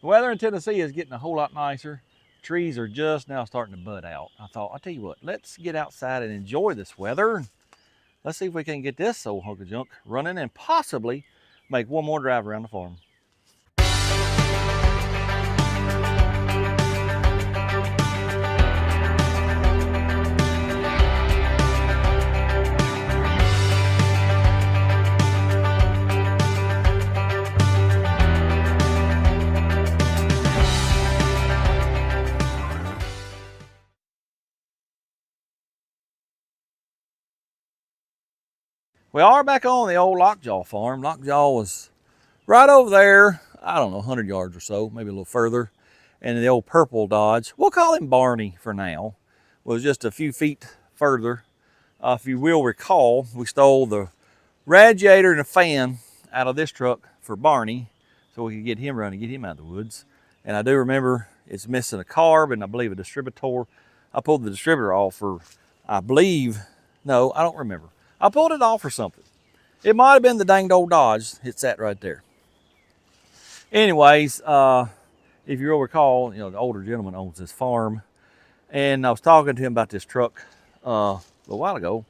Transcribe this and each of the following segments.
The weather in Tennessee is getting a whole lot nicer. Trees are just now starting to bud out. I thought, I'll tell you what, let's get outside and enjoy this weather. Let's see if we can get this old hunk of junk running and possibly make one more drive around the farm. We are back on the old Lockjaw farm. Lockjaw was right over there, I don't know, 100 yards or so, maybe a little further. And the old purple Dodge, we'll call him Barney for now, was just a few feet further. If you will recall, we stole the radiator and a fan out of this truck for Barney so we could get him running, get him out of the woods. And I do remember it's missing a carb and I believe a distributor. I pulled the distributor off for, I believe, no, I don't remember. I pulled it off for something. It might have been the danged old Dodge. It's that right there. Anyways, if you'll recall, you know, the older gentleman owns this farm. And I was talking to him about this truck a little while ago.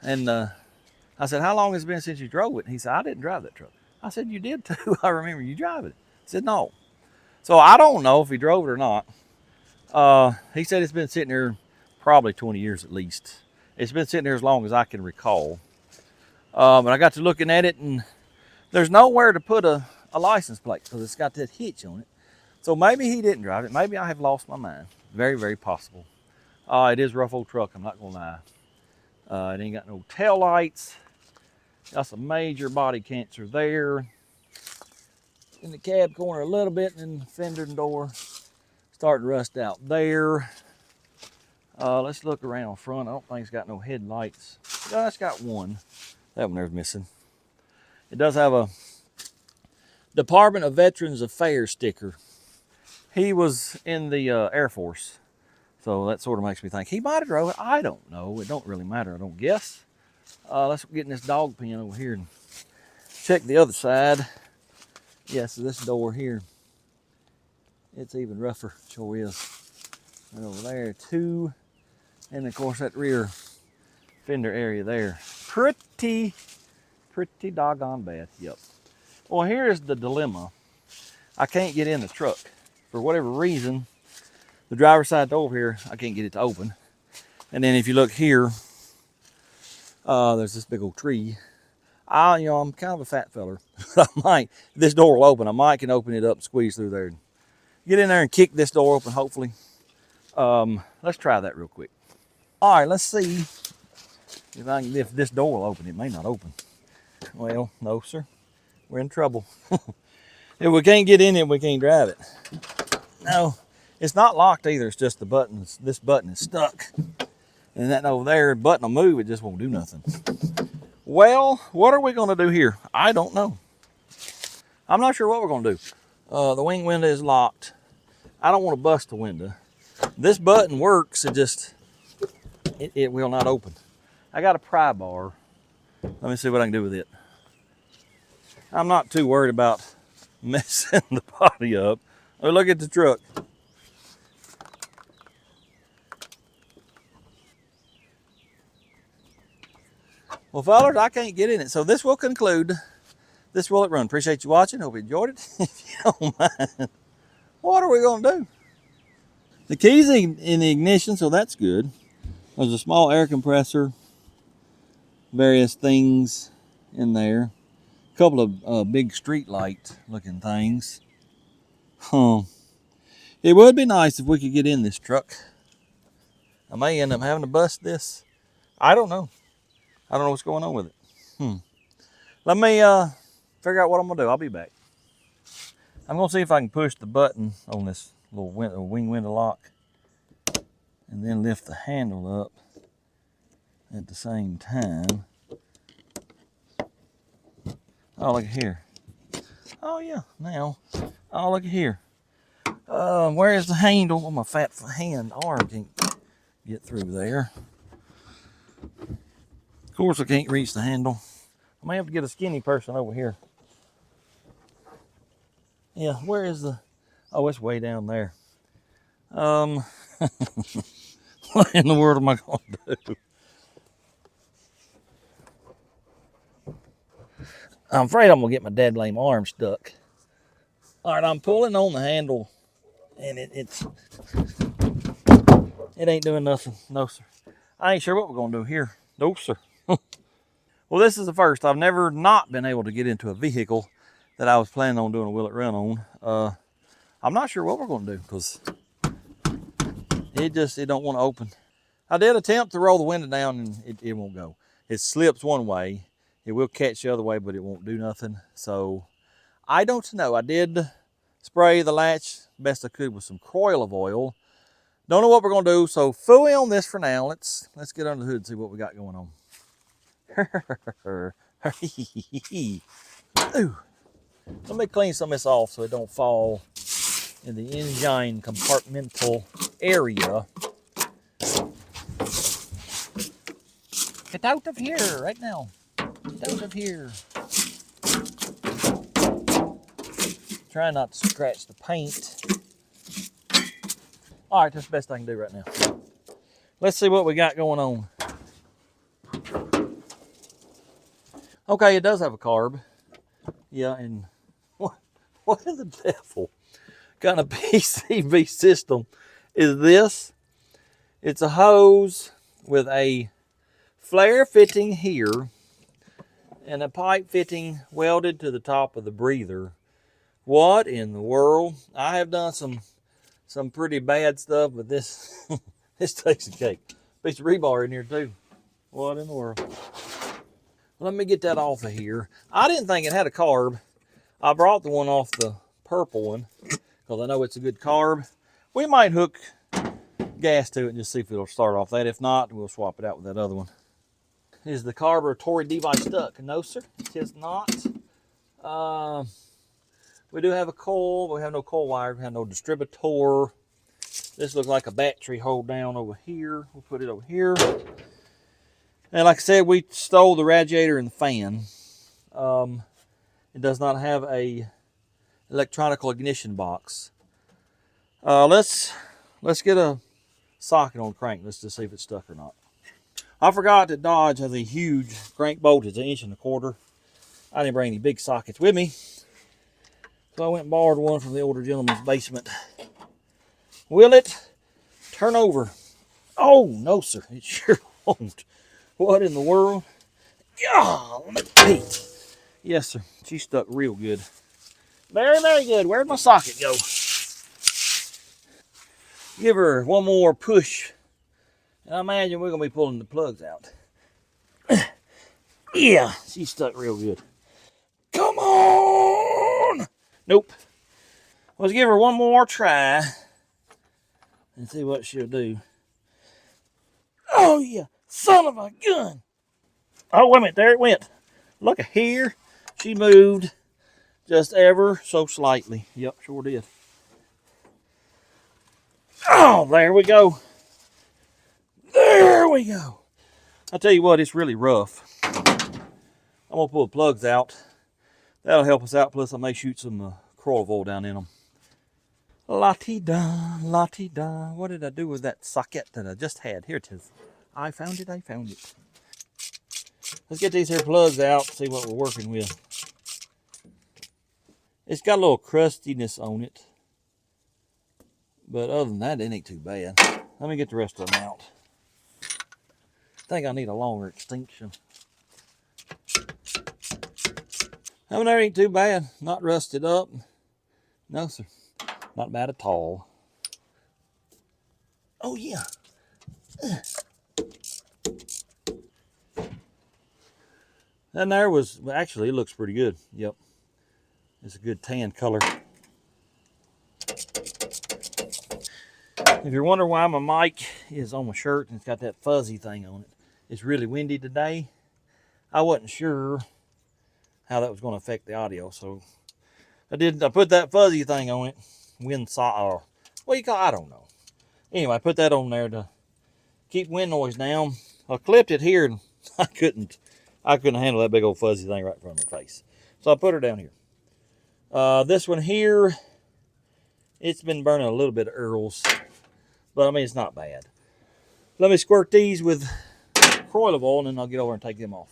And I said, how long has it been since you drove it? And he said, I didn't drive that truck. I said, you did too. I remember you driving it. He said, no. So I don't know if he drove it or not. He said it's been sitting there probably 20 years at least. It's been sitting there as long as I can recall. And I got to looking at it, and there's nowhere to put a license plate because it's got that hitch on it. So maybe he didn't drive it. Maybe I have lost my mind. Very, very possible. It is a rough old truck, I'm not going to lie. It ain't got no tail lights. Got some major body cancer there. In the cab corner a little bit, and then the fender and door starting to rust out there. Let's look around front. I don't think it's got no headlights. No, it's got one. That one there's missing. It does have a Department of Veterans Affairs sticker. He was in the Air Force, so that sort of makes me think he might have drove it. I don't know. It don't really matter, I don't guess. Let's get in this dog pen over here and check the other side. Yeah, so this door here, it's even rougher. Sure is. And over there too. And of course that rear fender area there. Pretty doggone bad. Yep. Well, here's the dilemma. I can't get in the truck. For whatever reason, the driver's side door here, I can't get it to open. And then if you look here, there's this big old tree. I'm kind of a fat feller. I might, if this door will open, I might can open it up and squeeze through there. Get in there and kick this door open, hopefully. Let's try that real quick. All right, let's see if this door will open. It may not open. Well, no, sir. We're in trouble. If we can't get in it, we can't drive it. No, it's not locked either. It's just the buttons. This button is stuck. And that over there, button will move. It just won't do nothing. Well, what are we going to do here? I don't know. I'm not sure what we're going to do. The wing window is locked. I don't want to bust the window. This button works. It will not open. I got a pry bar. Let me see what I can do with it. I'm not too worried about messing the body up. Oh, look at the truck. Well, fellas, I can't get in it. So this will conclude this Will It Run. Appreciate you watching. Hope you enjoyed it. If you don't mind, what are we going to do? The key's in the ignition, so that's good. There's a small air compressor, various things in there. A couple of big street light looking things. It would be nice if we could get in this truck. I may end up having to bust this. I don't know. I don't know what's going on with it. Let me figure out what I'm gonna do. I'll be back. I'm gonna see if I can push the button on this little wing window lock and then lift the handle up at the same time. Oh, look at here. Oh yeah, now. Oh, look at here. Where is the handle? Well, my fat arm can't get through there. Of course, I can't reach the handle. I may have to get a skinny person over here. Yeah, where is the... Oh, it's way down there. What in the world am I going to do? I'm afraid I'm going to get my dead lame arm stuck. All right, I'm pulling on the handle, and it ain't doing nothing. No, sir. I ain't sure what we're going to do here. No, sir. Well, this is the first. I've never not been able to get into a vehicle that I was planning on doing a will it run on. I'm not sure what we're going to do because it don't want to open. I did attempt to roll the window down and it won't go. It slips one way. It will catch the other way, but it won't do nothing. So I don't know. I did spray the latch best I could with some Croil oil. Don't know what we're going to do. So fully on this for now. Let's get under the hood and see what we got going on. Ooh. Let me clean some of this off so it don't fall in the engine compartmental area. Get out of here right now. Get out of here. Try not to scratch the paint. All right, that's the best I can do right now. Let's see what we got going on. Okay, it does have a carb. Yeah, and what in the devil kind of PCB system is this? It's a hose with a flare fitting here and a pipe fitting welded to the top of the breather. What in the world? I have done some pretty bad stuff, but this this takes a cake. Piece of rebar in here too. What in the world? Let me get that off of here. I didn't think it had a carb. I brought the one off the purple one because I know it's a good carb. We might hook gas to it and just see if it'll start off that. If not, we'll swap it out with that other one. Is the carburetor device stuck? No, sir, it is not. We do have a coil, but we have no coil wire. We have no distributor. This looks like a battery hold down over here. We'll put it over here. And like I said, we stole the radiator and the fan. It does not have a electronic ignition box. Let's get a socket on the crank. Let's just see if it's stuck or not. I forgot that Dodge has a huge crank bolt. It's 1.25 inches. I didn't bring any big sockets with me, so I went and borrowed one from the older gentleman's basement. Will it turn over? Oh, no, sir. It sure won't. What in the world? Golly, Pete. Yes, sir. She stuck real good. Very, very good. Where'd my socket go? Give her one more push. And I imagine we're going to be pulling the plugs out. Yeah, she stuck real good. Come on! Nope. Let's give her one more try and see what she'll do. Oh, yeah. Son of a gun. Oh, wait a minute. There it went. Look at here. She moved just ever so slightly. Yep, sure did. Oh, there we go. There we go. I'll tell you what, it's really rough. I'm going to pull the plugs out. That'll help us out. Plus, I may shoot some Croil oil down in them. La-ti-da, la-ti-da. What did I do with that socket that I just had? Here it is. I found it. Let's get these here plugs out, see what we're working with. It's got a little crustiness on it. But other than that, it ain't too bad. Let me get the rest of them out. I think I need a longer extension. I mean, that ain't too bad. Not rusted up. No, sir. Not bad at all. Oh, yeah. And there was, actually, it looks pretty good. Yep. It's a good tan color. If you're wondering why my mic is on my shirt and it's got that fuzzy thing on it, it's really windy today. I wasn't sure how that was going to affect the audio, so I put that fuzzy thing on it. Wind saw, or what do you call it? I don't know. Anyway, I put that on there to keep wind noise down. I clipped it here and I couldn't handle that big old fuzzy thing right in front of my face. So I put her down here. This one here It's been burning a little bit of Earl's, but I mean, it's not bad. Let me squirt these with olive oil, and then I'll get over and take them off.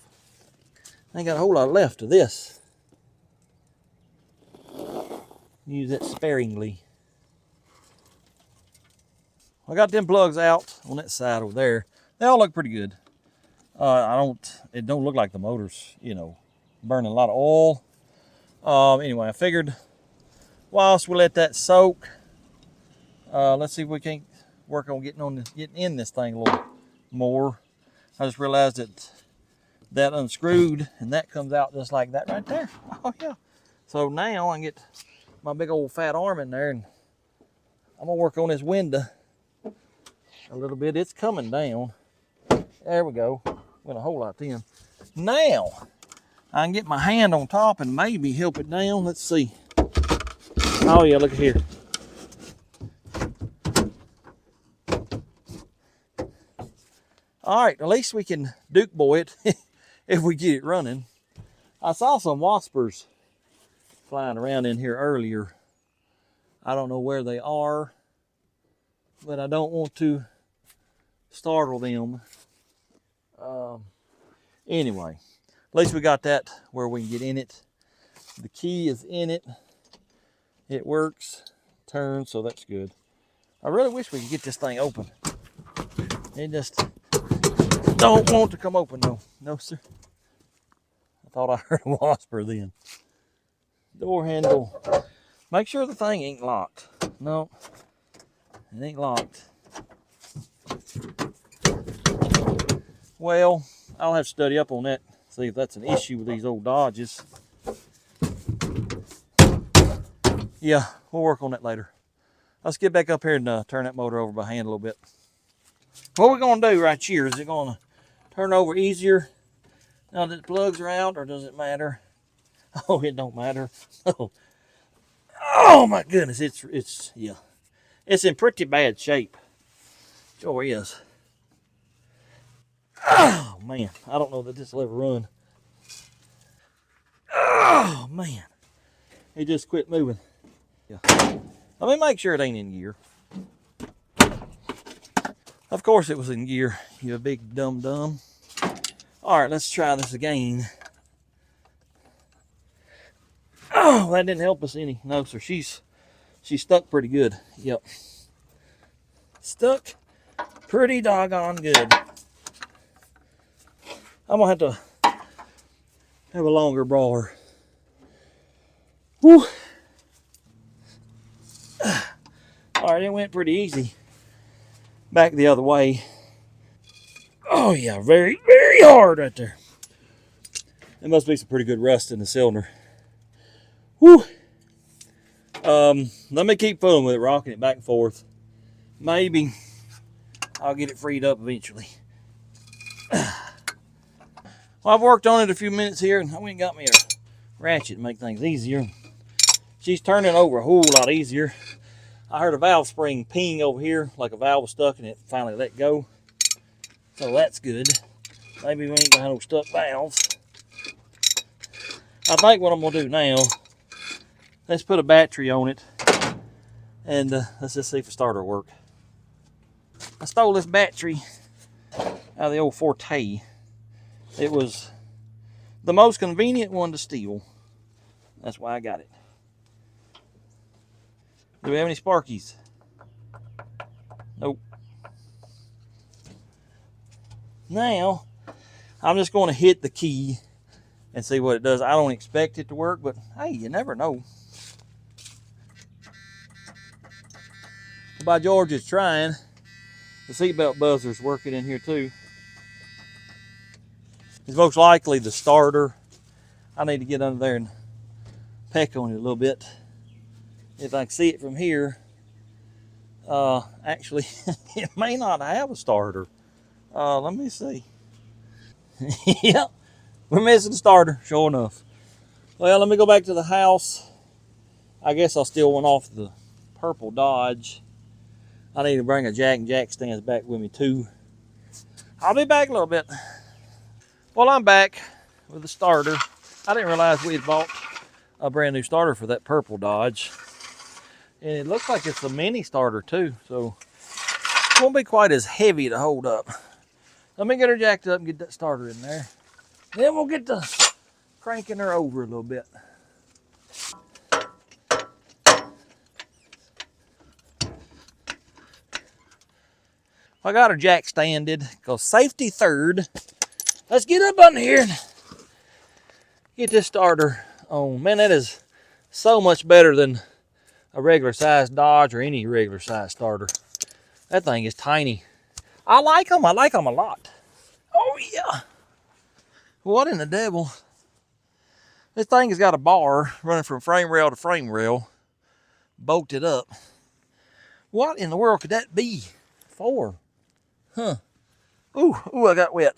I ain't got a whole lot left of this. Use it sparingly. I got them plugs out on that side over there. They all look pretty good. It don't look like the motor's, burning a lot of oil. Anyway, I figured whilst we let that soak, let's see if we can't work on getting in this thing a little more. I just realized that unscrewed, and that comes out just like that right there. Oh yeah. So now I can get my big old fat arm in there, and I'm gonna work on this window a little bit. It's coming down. There we go. Went a whole lot then. Now I can get my hand on top and maybe help it down. Let's see. Oh yeah, look at here. All right, at least we can Duke boy it if we get it running. I saw some waspers flying around in here earlier. I don't know where they are, but I don't want to startle them. Anyway, at least we got that where we can get in it. The key is in it. It works, turns, so that's good. I really wish we could get this thing open. It just don't want to come open though. No, sir. I thought I heard a wasper then. Door handle. Make sure the thing ain't locked. No, it ain't locked. Well, I'll have to study up on that, see if that's an issue with these old Dodges. Yeah, we'll work on that later. Let's get back up here and turn that motor over by hand a little bit. What we're going to do right here, is it going to turn over easier now that the plugs are out, or does it matter? Oh, it don't matter. Oh my goodness, it's in pretty bad shape. Sure is. Oh man, I don't know that this will ever run. Oh man, it just quit moving. Yeah. Let me make sure it ain't in gear. Of course it was in gear, you big dum-dum. All right, let's try this again. Oh, that didn't help us any. No, sir, she's stuck pretty good. Yep. Stuck pretty doggone good. I'm gonna have to have a longer brawler. Whew. All right, it went pretty easy. Back the other way. Oh yeah, very, very hard right there. There must be some pretty good rust in the cylinder. Whew. Let me keep fooling with it, rocking it back and forth. Maybe I'll get it freed up eventually. Well, I've worked on it a few minutes here, and I went and got me a ratchet to make things easier. She's turning over a whole lot easier. I heard a valve spring ping over here, like a valve was stuck, and it finally let go. So that's good. Maybe we ain't gonna have no stuck valves. I think what I'm gonna do now, let's put a battery on it, and let's just see if the starter will work. I stole this battery out of the old Forte. It was the most convenient one to steal. That's why I got it. Do we have any sparkies? Nope. Now, I'm just going to hit the key and see what it does. I don't expect it to work, but hey, you never know. By George, it's trying. The seatbelt buzzer's working in here too. It's most likely the starter. I need to get under there and peck on it a little bit. If I can see it from here, actually, it may not have a starter. Let me see. Yep, we're missing the starter, sure enough. Well, let me go back to the house. I guess I'll steal one off the purple Dodge. I need to bring a jack and jack stands back with me too. I'll be back a little bit. Well, I'm back with the starter. I didn't realize we had bought a brand new starter for that purple Dodge. And it looks like it's a mini starter too, so it won't be quite as heavy to hold up. Let me get her jacked up and get that starter in there. Then we'll get to cranking her over a little bit. I got her jack standed, because safety third. Let's get up on here and get this starter on. Man, that is so much better than a regular size Dodge or any regular size starter. That thing is tiny. I like them. I like them a lot. Oh yeah. What in the devil? This thing has got a bar running from frame rail to frame rail, bolted up. What in the world could that be for? Huh. Ooh, I got wet.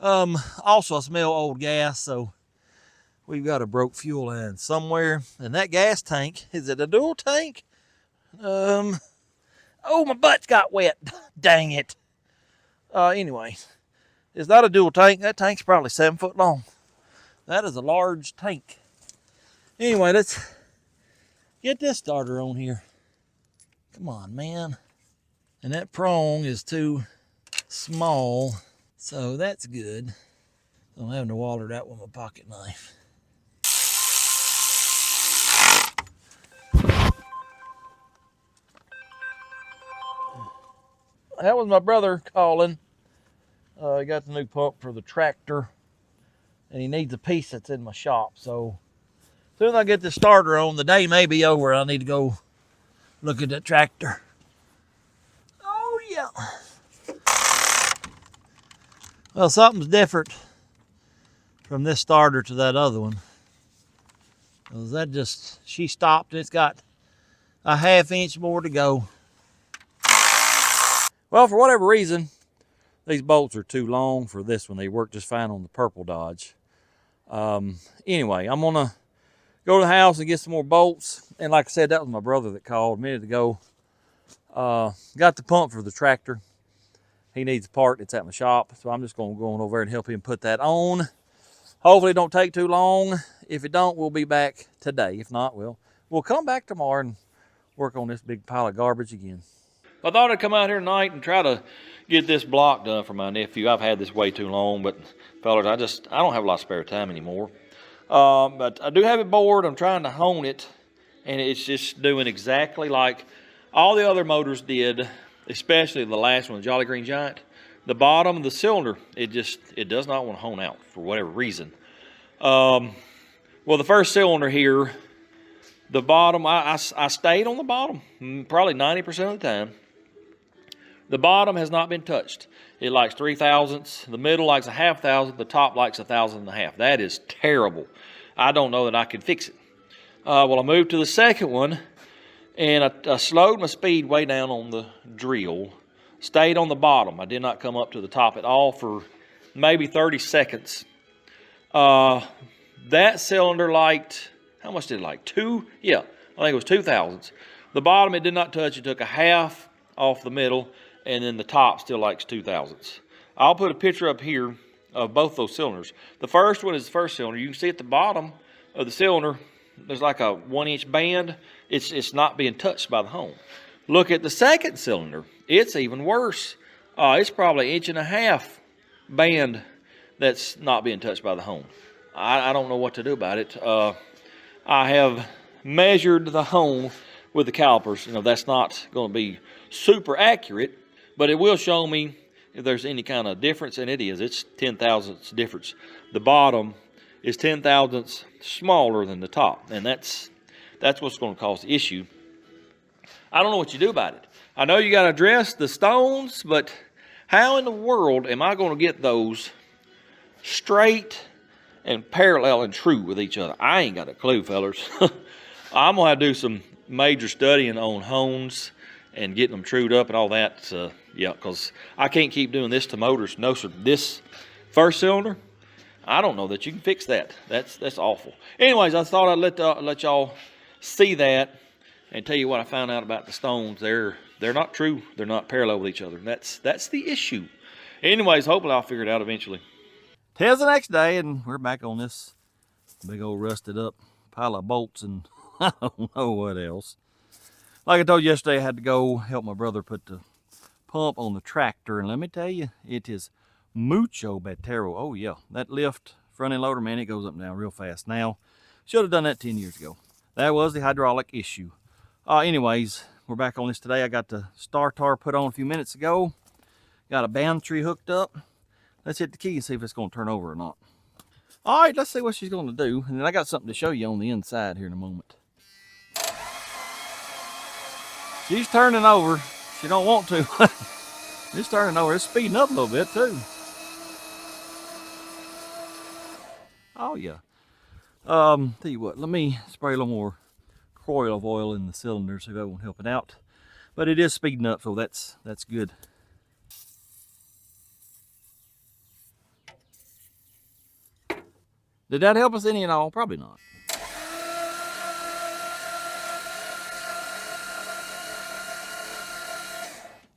Also I smell old gas, so we've got a broke fuel line somewhere. And that gas tank, is it a dual tank? Oh, my butt's got wet. Dang it. Anyway, it's not a dual tank. That tank's probably 7 foot long. That is a large tank. Anyway, let's get this starter on here. Come on, man. And that prong is too small, so that's good. I'm having to water that with my pocket knife. That was my brother calling. He got the new pump for the tractor, and he needs a piece that's in my shop. So as soon as I get the starter on, the day may be over. I need to go look at that tractor. Oh yeah. Well, something's different from this starter to that other one. Because that just, she stopped. It's got a ½ inch more to go. Well, for whatever reason, these bolts are too long for this one. They work just fine on the purple Dodge. Anyway, I'm gonna go to the house and get some more bolts. And like I said, that was my brother that called a minute ago. Got the pump for the tractor. He needs a part. It's at my shop. So I'm just gonna go on over there and help him put that on. Hopefully it don't take too long. If it don't, we'll be back today. If not, we'll come back tomorrow and work on this big pile of garbage again. I thought I'd come out here tonight and try to get this block done for my nephew. I've had this way too long, but fellas, I don't have a lot of spare time anymore. But I do have it bored. I'm trying to hone it, and it's just doing exactly like all the other motors did, especially the last one, the Jolly Green Giant. The bottom of the cylinder, it does not want to hone out for whatever reason. Well, the first cylinder here, the bottom, I stayed on the bottom probably 90% of the time. The bottom has not been touched. It likes 3/1000ths. The middle likes a 1/2,000. The top likes 1,500. That is terrible. I don't know that I can fix it. Well, I moved to the second one, and I slowed my speed way down on the drill. Stayed on the bottom. I did not come up to the top at all for maybe 30 seconds. That cylinder liked, how much did it like? 2? Yeah, I think it was 2/1000ths. The bottom it did not touch. It took a half off the middle, and then the top still likes 2/1000ths. I'll put a picture up here of both those cylinders. The first one is the first cylinder. You can see at the bottom of the cylinder, there's like a 1-inch band. It's not being touched by the hone. Look at the second cylinder. It's even worse. It's probably 1.5 inch band that's not being touched by the hone. I don't know what to do about it. I have measured the hone with the calipers. You know, that's not going to be super accurate, but it will show me if there's any kind of difference, and it is. It's 10/1000ths difference. The bottom is 10/1000ths smaller than the top, and that's what's going to cause the issue. I don't know what you do about it. I know you got to address the stones, but how in the world am I going to get those straight and parallel and true with each other? I ain't got a clue, fellers. I'm going to have to do some major studying on hones and getting them trued up and all that. Yeah, because I can't keep doing this to motors. No, sir. This first cylinder, I don't know that you can fix that. That's awful. Anyways, I thought I'd let y'all see that and tell you what I found out about the stones. They're not true. They're not parallel with each other. That's the issue. Anyways, hopefully I'll figure it out eventually. Today's the next day, and we're back on this big old rusted up pile of bolts and I don't know what else. Like I told you yesterday, I had to go help my brother put the pump on the tractor, and let me tell you, it is mucho better. Oh yeah, that lift front end loader, man, it goes up and down real fast. Now, should have done that 10 years ago. That was the hydraulic issue. Anyways, we're back on this today. I got the starter put on a few minutes ago. Got a bantry hooked up. Let's hit the key and see if it's going to turn over or not. All right, let's see what she's going to do. And then I got something to show you on the inside here in a moment. She's turning over. She don't want to. It's turning over. It's speeding up a little bit too. Oh yeah. Tell you what, let me spray a little more coil of oil in the cylinder, see if that won't help it out. But it is speeding up, so that's good. Did that help us any at all? Probably not.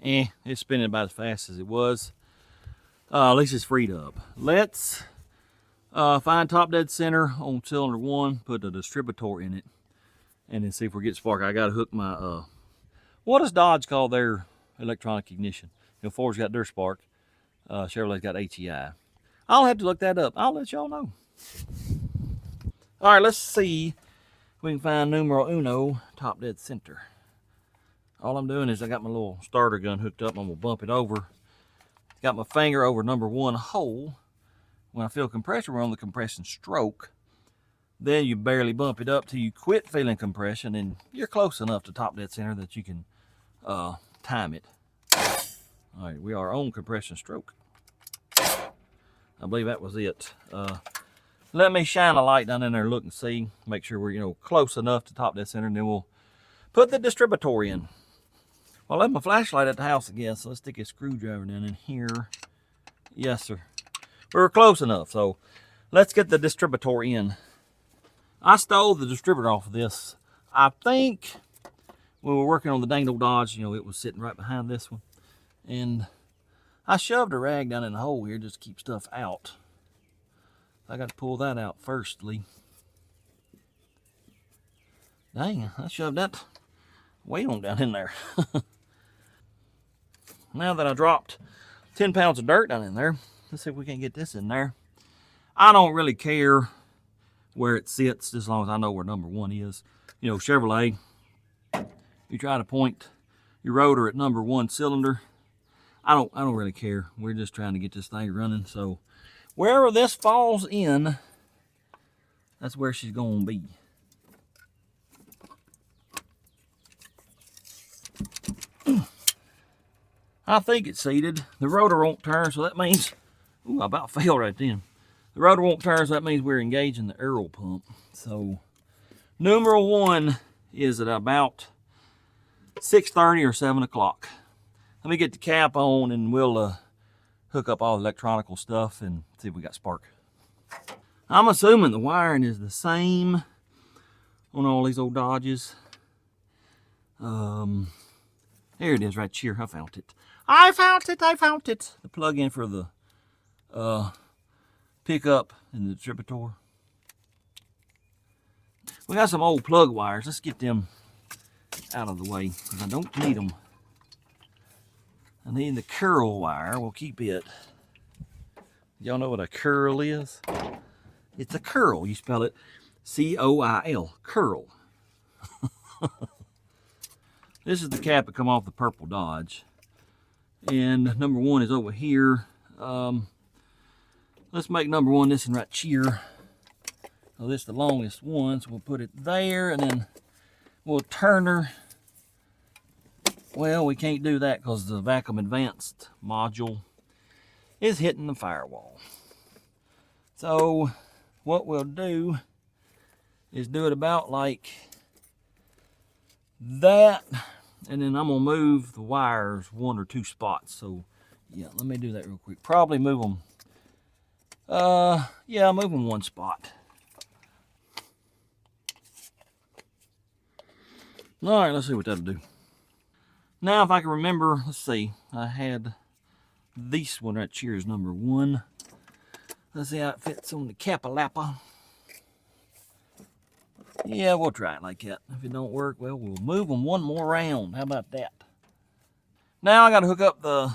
It's spinning about as fast as it was. At least it's freed up. Let's find top dead center on cylinder 1, put a distributor in it, and then see if we get spark. I got to hook my, what does Dodge call their electronic ignition? You know, Ford's got their spark. Chevrolet's got HEI. I'll have to look that up. I'll let y'all know. All right, let's see if we can find numero uno, top dead center. All I'm doing is I got my little starter gun hooked up. I'm gonna bump it over. Got my finger over number 1 hole. When I feel compression, we're on the compression stroke. Then you barely bump it up till you quit feeling compression, and you're close enough to top dead center that you can time it. All right, we are on compression stroke. I believe that was it. Let me shine a light down in there, look and see, make sure we're close enough to top dead center, and then we'll put the distributor in. Well, I left my flashlight at the house again, so let's stick a screwdriver down in here. Yes, sir. We're close enough, so let's get the distributor in. I stole the distributor off of this. I think when we were working on the dang old Dodge, it was sitting right behind this one. And I shoved a rag down in the hole here just to keep stuff out. I got to pull that out firstly. Dang, I shoved that weight on down in there. Now that I dropped 10 pounds of dirt down in there, let's see if we can get this in there. I don't really care where it sits as long as I know where number 1 is. Chevrolet, you try to point your rotor at number 1 cylinder. I don't really care. We're just trying to get this thing running. So wherever this falls in, that's where she's going to be. I think it's seated. The rotor won't turn, so that means, ooh, I about failed right then. The rotor won't turn, so that means we're engaging the aero pump. So numero 1 is at about 6:30 or 7 o'clock. Let me get the cap on and we'll hook up all the electronical stuff and see if we got spark. I'm assuming the wiring is the same on all these old Dodges. There it is right here. I found it. I found it. The plug-in for the pickup and the distributor. We got some old plug wires. Let's get them out of the way because I don't need them. I need the curl wire. We'll keep it. Y'all know what a curl is? It's a curl. You spell it C-O-I-L. Curl. This is the cap that come off the purple Dodge. And number 1 is over here. Let's make number 1 this one right here. So this is the longest one, so we'll put it there, and then we'll turn her. Well, we can't do that because the vacuum advanced module is hitting the firewall. So what we'll do is do it about like that, and then I'm gonna move the wires 1 or 2 spots. So yeah, let me do that real quick. Probably move them, yeah, move them 1 spot. All right, let's see what that'll do. Now, if I can remember, let's see, I had this one right here is number 1. Let's see how it fits on the Capalapa. Yeah, we'll try it like that. If it don't work, well, we'll move them one more round. How about that? Now I got to hook up the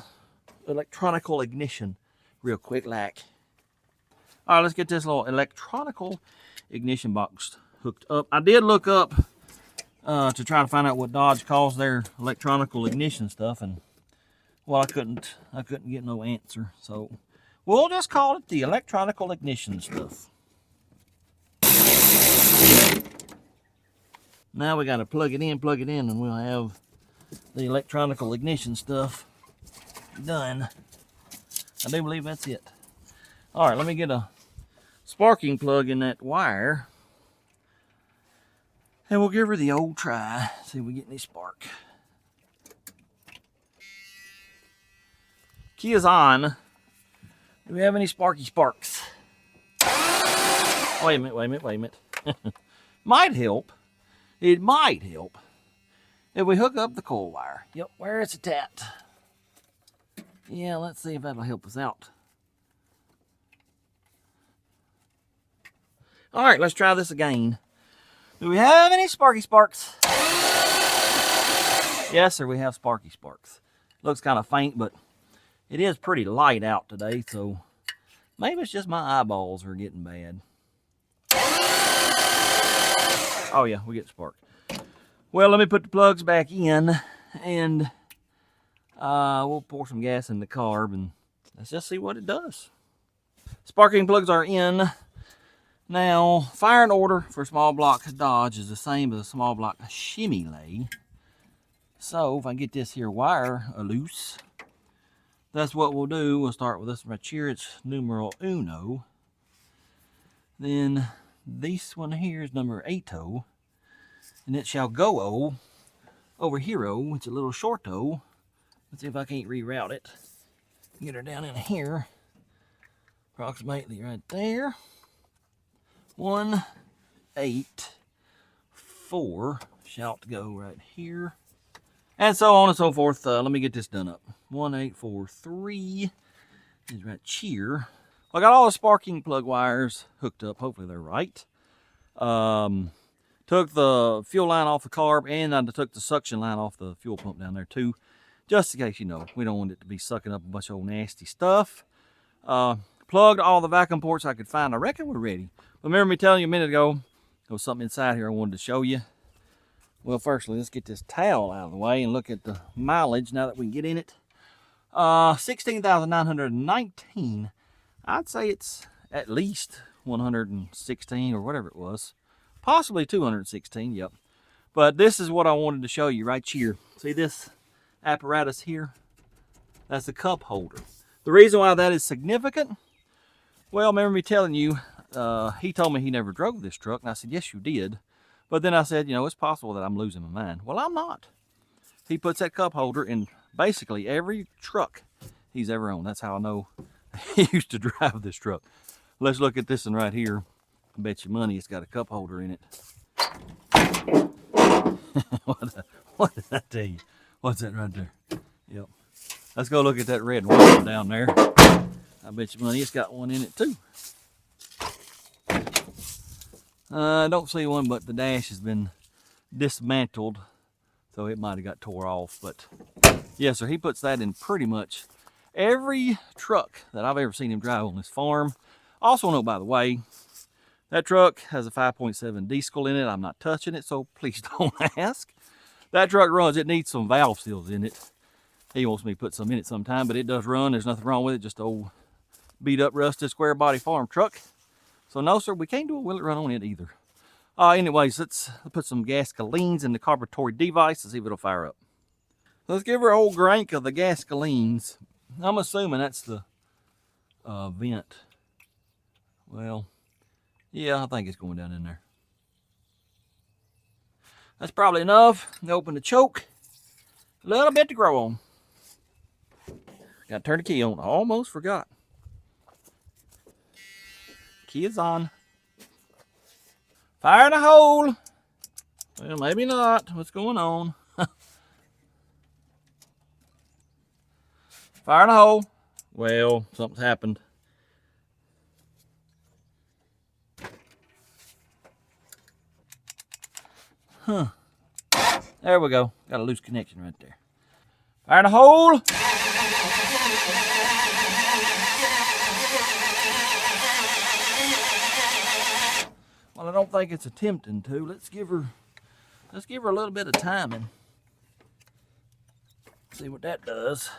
electronical ignition real quick like. All right, let's get this little electronical ignition box hooked up. I did look up to try to find out what Dodge calls their electronical ignition stuff, and well, I couldn't get no answer. So we'll just call it the electronical ignition stuff. Now we got to plug it in, and we'll have the electronical ignition stuff done. I do believe that's it. All right, let me get a sparking plug in that wire, and we'll give her the old try. See if we get any spark. Key is on. Do we have any sparky sparks? Wait a minute. Might help. It might help if we hook up the coil wire. Yep, where is it at? Yeah, let's see if that'll help us out. All right, let's try this again. Do we have any sparky sparks? Yes, sir, we have sparky sparks. Looks kind of faint, but it is pretty light out today, so maybe it's just my eyeballs are getting bad. Oh yeah, we get spark. Well, let me put the plugs back in, and we'll pour some gas in the carb, and let's just see what it does. Sparking plugs are in. Now, firing order for small block Dodge is the same as a small block Chevrolet. So if I get this here wire loose, that's what we'll do. We'll start with this right here. It's numero uno. Then this one here is number 8, and it shall go over here. It's a little short. Let's see if I can't reroute it. Get her down in here, approximately right there. 1, 8, 4 shall go right here, and so on and so forth. Let me get this done up. 1, 8, 4, 3 is right here. I got all the sparking plug wires hooked up. Hopefully they're right. Took the fuel line off the carb, and I took the suction line off the fuel pump down there too, just in case, you know, we don't want it to be sucking up a bunch of old nasty stuff. Plugged all the vacuum ports I could find. I reckon we're ready. Remember me telling you a minute ago, there was something inside here I wanted to show you. Well, firstly, let's get this towel out of the way and look at the mileage now that we can get in it. 16,919. I'd say it's at least 116 or whatever it was. Possibly 216, yep. But this is what I wanted to show you right here. See this apparatus here? That's the cup holder. The reason why that is significant, well, remember me telling you, he told me he never drove this truck, and I said, yes, you did. But then I said, you know, it's possible that I'm losing my mind. Well, I'm not. He puts that cup holder in basically every truck he's ever owned. That's how I know he used to drive this truck. Let's look at this one right here. I bet you money it's got a cup holder in it. What did I tell you? What's that right there? Yep. Let's go look at that red one down there. I bet you money it's got one in it too. I don't see one, but the dash has been dismantled, so it might have got tore off. But yes, sir, he puts that in pretty much every truck that I've ever seen him drive on this farm. Also note, by the way, that truck has a 5.7 diesel in it. I'm not touching it, so please don't ask. That truck runs. It needs some valve seals in it. He wants me to put some in it sometime, but it does run. There's nothing wrong with it. Just old beat up, rusted, square body farm truck. So no, sir, we can't do a wheel it run on it either. Anyways, let's put some gasolines in the carburetor device to see if it'll fire up. Let's give her an old crank of the gasolines. I'm assuming that's the vent. Well, yeah, I think it's going down in there. That's probably enough. Open the choke. A little bit to grow on. Got to turn the key on. I almost forgot. Key is on. Fire in a hole. Well, maybe not. What's going on? Fire in a hole. Well, something's happened. There we go. Got a loose connection right there. Fire in the hole. Well, I don't think it's attempting to. Let's give her a little bit of timing. See what that does.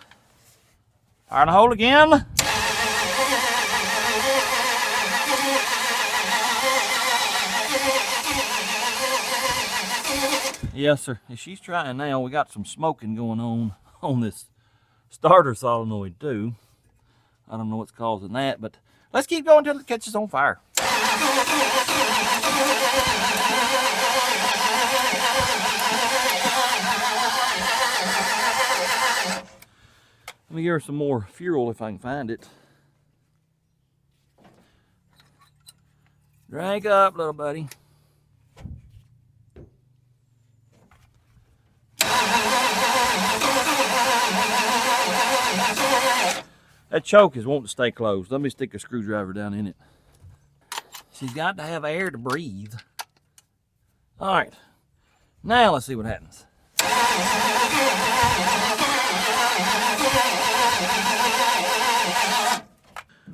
Fire in the hole again. Yes, sir. She's trying now. We got some smoking going on this starter solenoid too. I don't know what's causing that, but let's keep going until it catches on fire. Let me give her some more fuel if I can find it. Drink up, little buddy. That choke is wanting to stay closed. Let me stick a screwdriver down in it. She's got to have air to breathe. All right, now let's see what happens.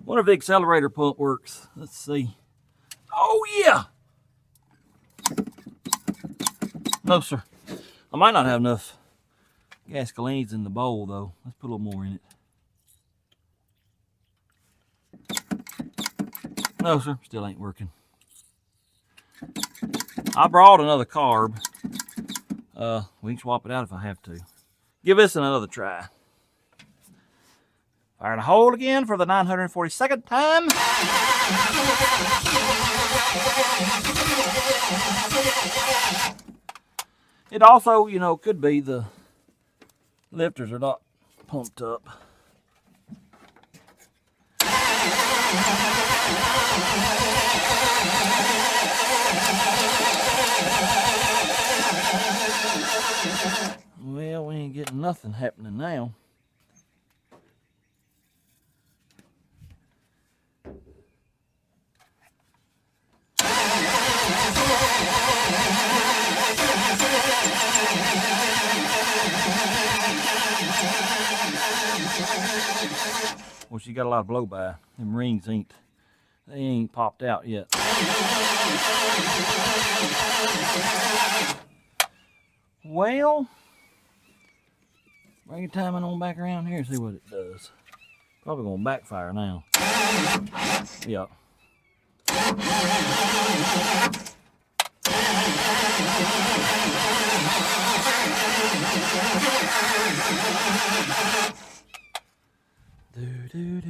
Wonder if the accelerator pump works. Let's see. Oh yeah! No, sir. I might not have enough gasolines in the bowl though. Let's put a little more in it. No, sir. Still ain't working. I brought another carb. We can swap it out if I have to. Give this another try. Fire in the hole again for the 942nd time. It also, you know, could be the lifters are not pumped up. Well, we ain't getting nothing happening now. Well, she got a lot of blow by. Them rings ain't popped out yet. Well, bring your timing on back around here and see what it does. Probably gonna backfire now. Yep. Do.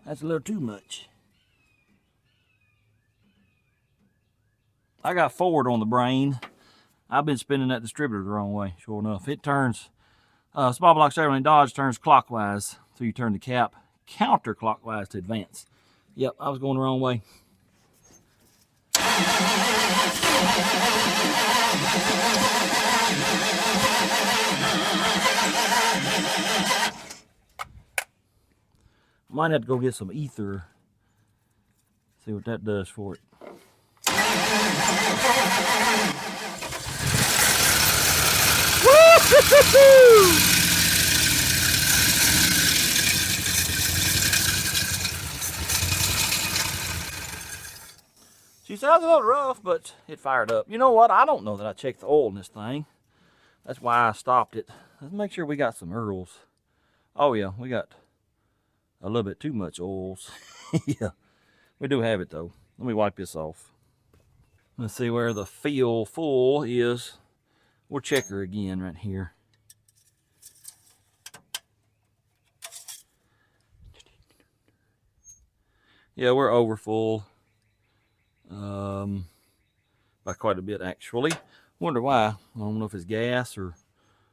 That's a little too much. I got forward on the brain. I've been spinning that distributor the wrong way, sure enough. It turns, small block Chevrolet Dodge turns clockwise, so you turn the cap counterclockwise to advance. Yep, I was going the wrong way. Might have to go get some ether. See what that does for it. She sounds a little rough, but it fired up. You know what? I don't know that I checked the oil in this thing. That's why I stopped it. Let's make sure we got some Earls. Oh yeah, we got a little bit too much oils. Yeah, we do have it though. Let me wipe this off. Let's see where the feel full is. We'll check her again right here. Yeah, we're over full. By quite a bit actually. Wonder why. I don't know if it's gas or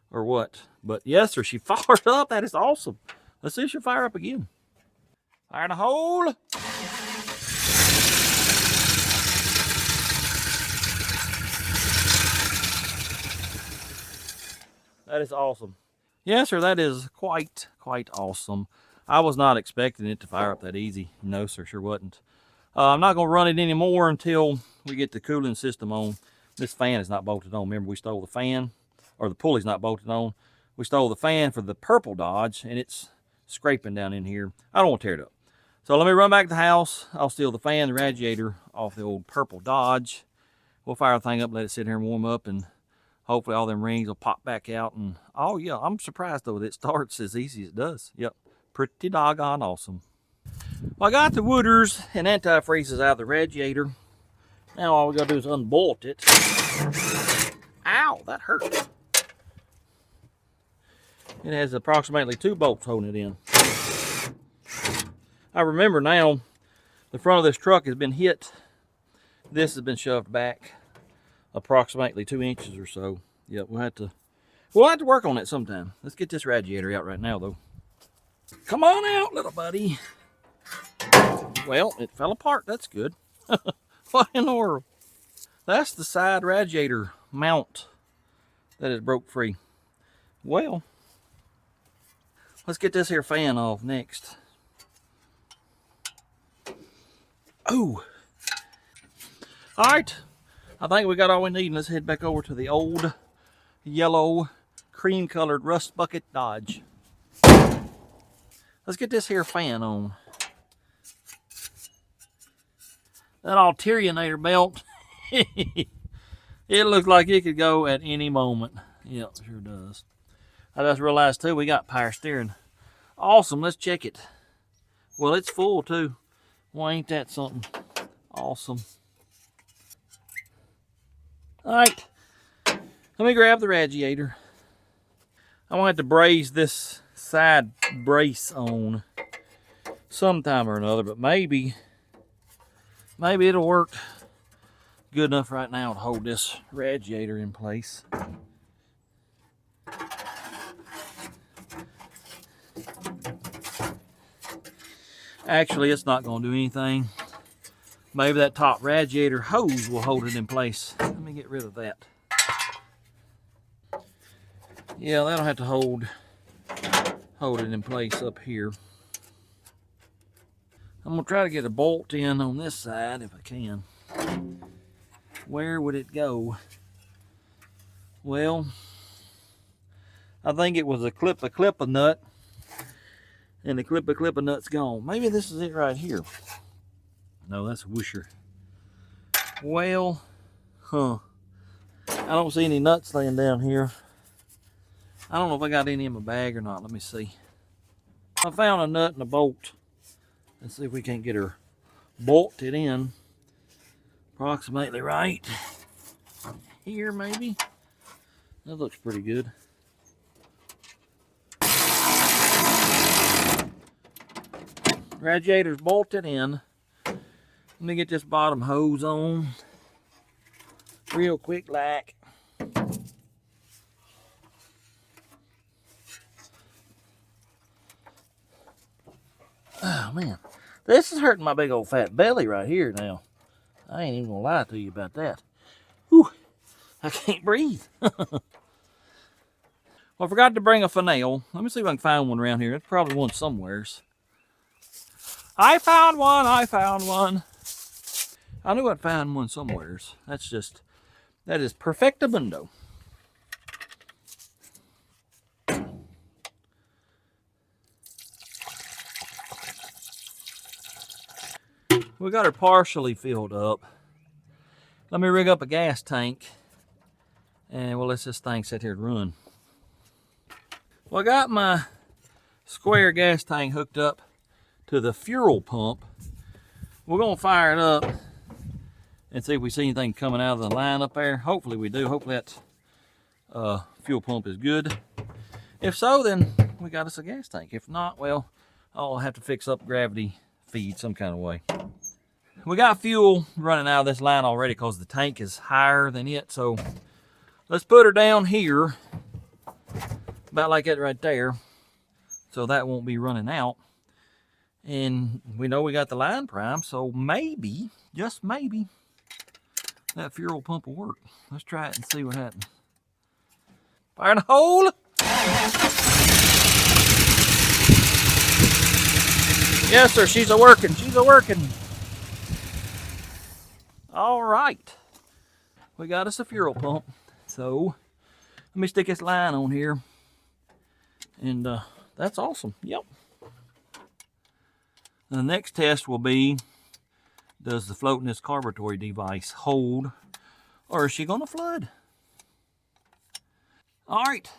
what. But yes, sir, she fired up. That is awesome. Let's see if she'll fire up again. Fire in the hole. That is awesome. Yes, sir, that is quite awesome. I was not expecting it to fire up that easy. No, sir, sure wasn't. I'm not going to run it anymore until we get the cooling system on. This fan is not bolted on. Remember, we stole the fan, or the pulley's not bolted on. We stole the fan for the purple Dodge, and it's scraping down in here. I don't want to tear it up. So let me run back to the house. I'll steal the fan, the radiator off the old purple Dodge. We'll fire the thing up, let it sit here and warm up, and hopefully all them rings will pop back out. And oh yeah, I'm surprised though that it starts as easy as it does. Yep, pretty doggone awesome. Well, I got the wooders and antifreezes out of the radiator. Now all we gotta do is unbolt it. Ow, that hurt. It has approximately 2 bolts holding it in. I remember now, the front of this truck has been hit. This has been shoved back approximately 2 inches or so. Yep, we'll have to work on it sometime. Let's get this radiator out right now though. Come on out, little buddy. Well, it fell apart. That's good. What in the world? That's the side radiator mount that is broke free. Well, let's get this here fan off next. Oh. All right. I think we got all we need. Let's head back over to the old yellow cream colored rust bucket Dodge. Let's get this here fan on. That alternator belt, it looks like it could go at any moment. Yep, sure does. I just realized too, we got power steering. Awesome, let's check it. Well, it's full too. Well, ain't that something? Awesome. All right, let me grab the radiator. I'm gonna have to braze this side brace on sometime or another, but maybe it'll work good enough right now to hold this radiator in place. Actually, it's not going to do anything. Maybe that top radiator hose will hold it in place. Let me get rid of that. Yeah, that'll have to hold it in place up here. I'm going to try to get a bolt in on this side if I can. Where would it go? Well, I think it was a clip-a nut, and the clip-a nut's gone. Maybe this is it right here. No, that's a whoosher. Well, I don't see any nuts laying down here. I don't know if I got any in my bag or not. Let me see. I found a nut and a bolt. Let's see if we can't get her bolted in approximately right here, maybe. That looks pretty good. Radiator's bolted in. Let me get this bottom hose on real quick like. Oh man, this is hurting my big old fat belly right here now. I ain't even gonna lie to you about that. Whew, I can't breathe. Well, I forgot to bring a fennel. Let me see if I can find one around here. There's probably one somewheres. I found one. I knew I'd find one somewheres. That is perfectamundo. We got her partially filled up. Let me rig up a gas tank and we'll let this thing sit here and run. Well, I got my square gas tank hooked up to the fuel pump. We're gonna fire it up and see if we see anything coming out of the line up there. Hopefully we do. Hopefully that fuel pump is good. If so, then we got us a gas tank. If not, well, I'll have to fix up gravity feed some kind of way. We got fuel running out of this line already because the tank is higher than it. So let's put her down here, about like that right there, so that won't be running out. And we know we got the line primed, so maybe, just maybe, that fuel pump will work. Let's try it and see what happens. Fire in the hole. Yes, sir, she's a working. She's a working. All right. We got us a fuel pump. So let me stick this line on here. And that's awesome. Yep. And the next test will be, does the floatiness carburetor device hold, or is she going to flood? All right.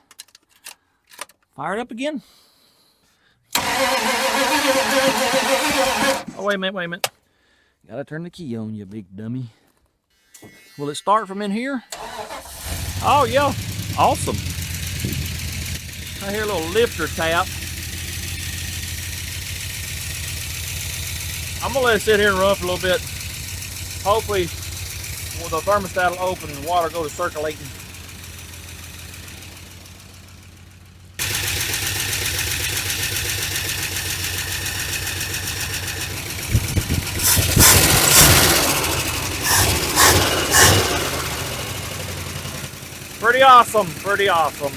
Fire it up again. Oh, wait a minute, wait a minute. Gotta turn the key on, you big dummy. Will it start from in here? Oh, yeah. Awesome. I hear a little lifter tap. I'm gonna let it sit here and run for a little bit. Hopefully, well, the thermostat will open and the water go to circulating. Pretty awesome, pretty awesome.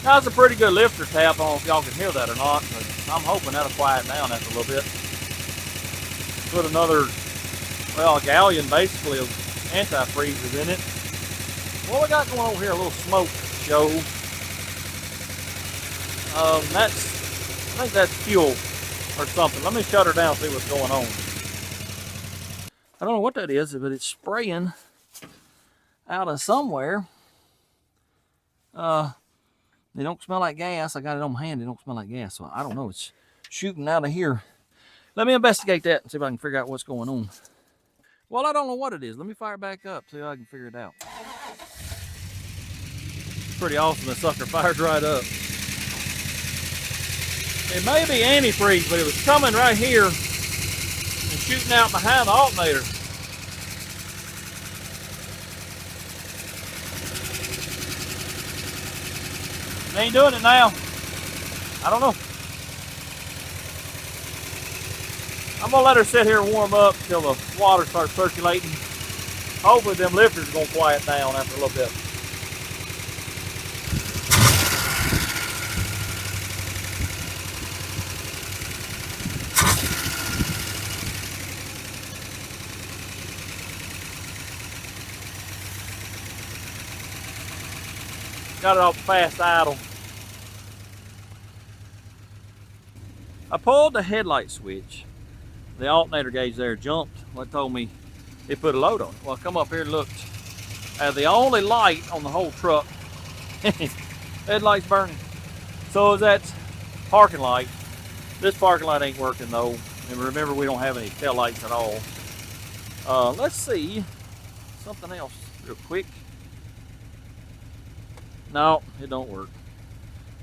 That's a pretty good lifter tap. I don't know if y'all can hear that or not, but I'm hoping that'll quiet down after a little bit. Put another, well, a gallon basically of antifreeze in it. What we got going over here, a little smoke show. I think that's fuel or something. Let me shut her down and see what's going on. I don't know what that is, but it's spraying out of somewhere. They don't smell like gas. I got it on my hand. They don't smell like gas, so I don't know. It's shooting out of here. Let me investigate that and see if I can figure out what's going on. Well, I don't know what it is. Let me fire it back up, see if I can figure it out. Pretty awesome. The sucker fires right up. It may be antifreeze, but it was coming right here and shooting out behind the alternator. It ain't doing it now. I don't know. I'm gonna let her sit here and warm up till the water starts circulating. Hopefully them lifters are gonna quiet down after a little bit. Got it off fast idle. I pulled the headlight switch. The alternator gauge there jumped. Well, it told me it put a load on it. Well, I come up here and looked. The only light on the whole truck, headlight's burning. So is that parking light. This parking light ain't working though. And remember, we don't have any tail lights at all. Let's see something else real quick. No, it don't work.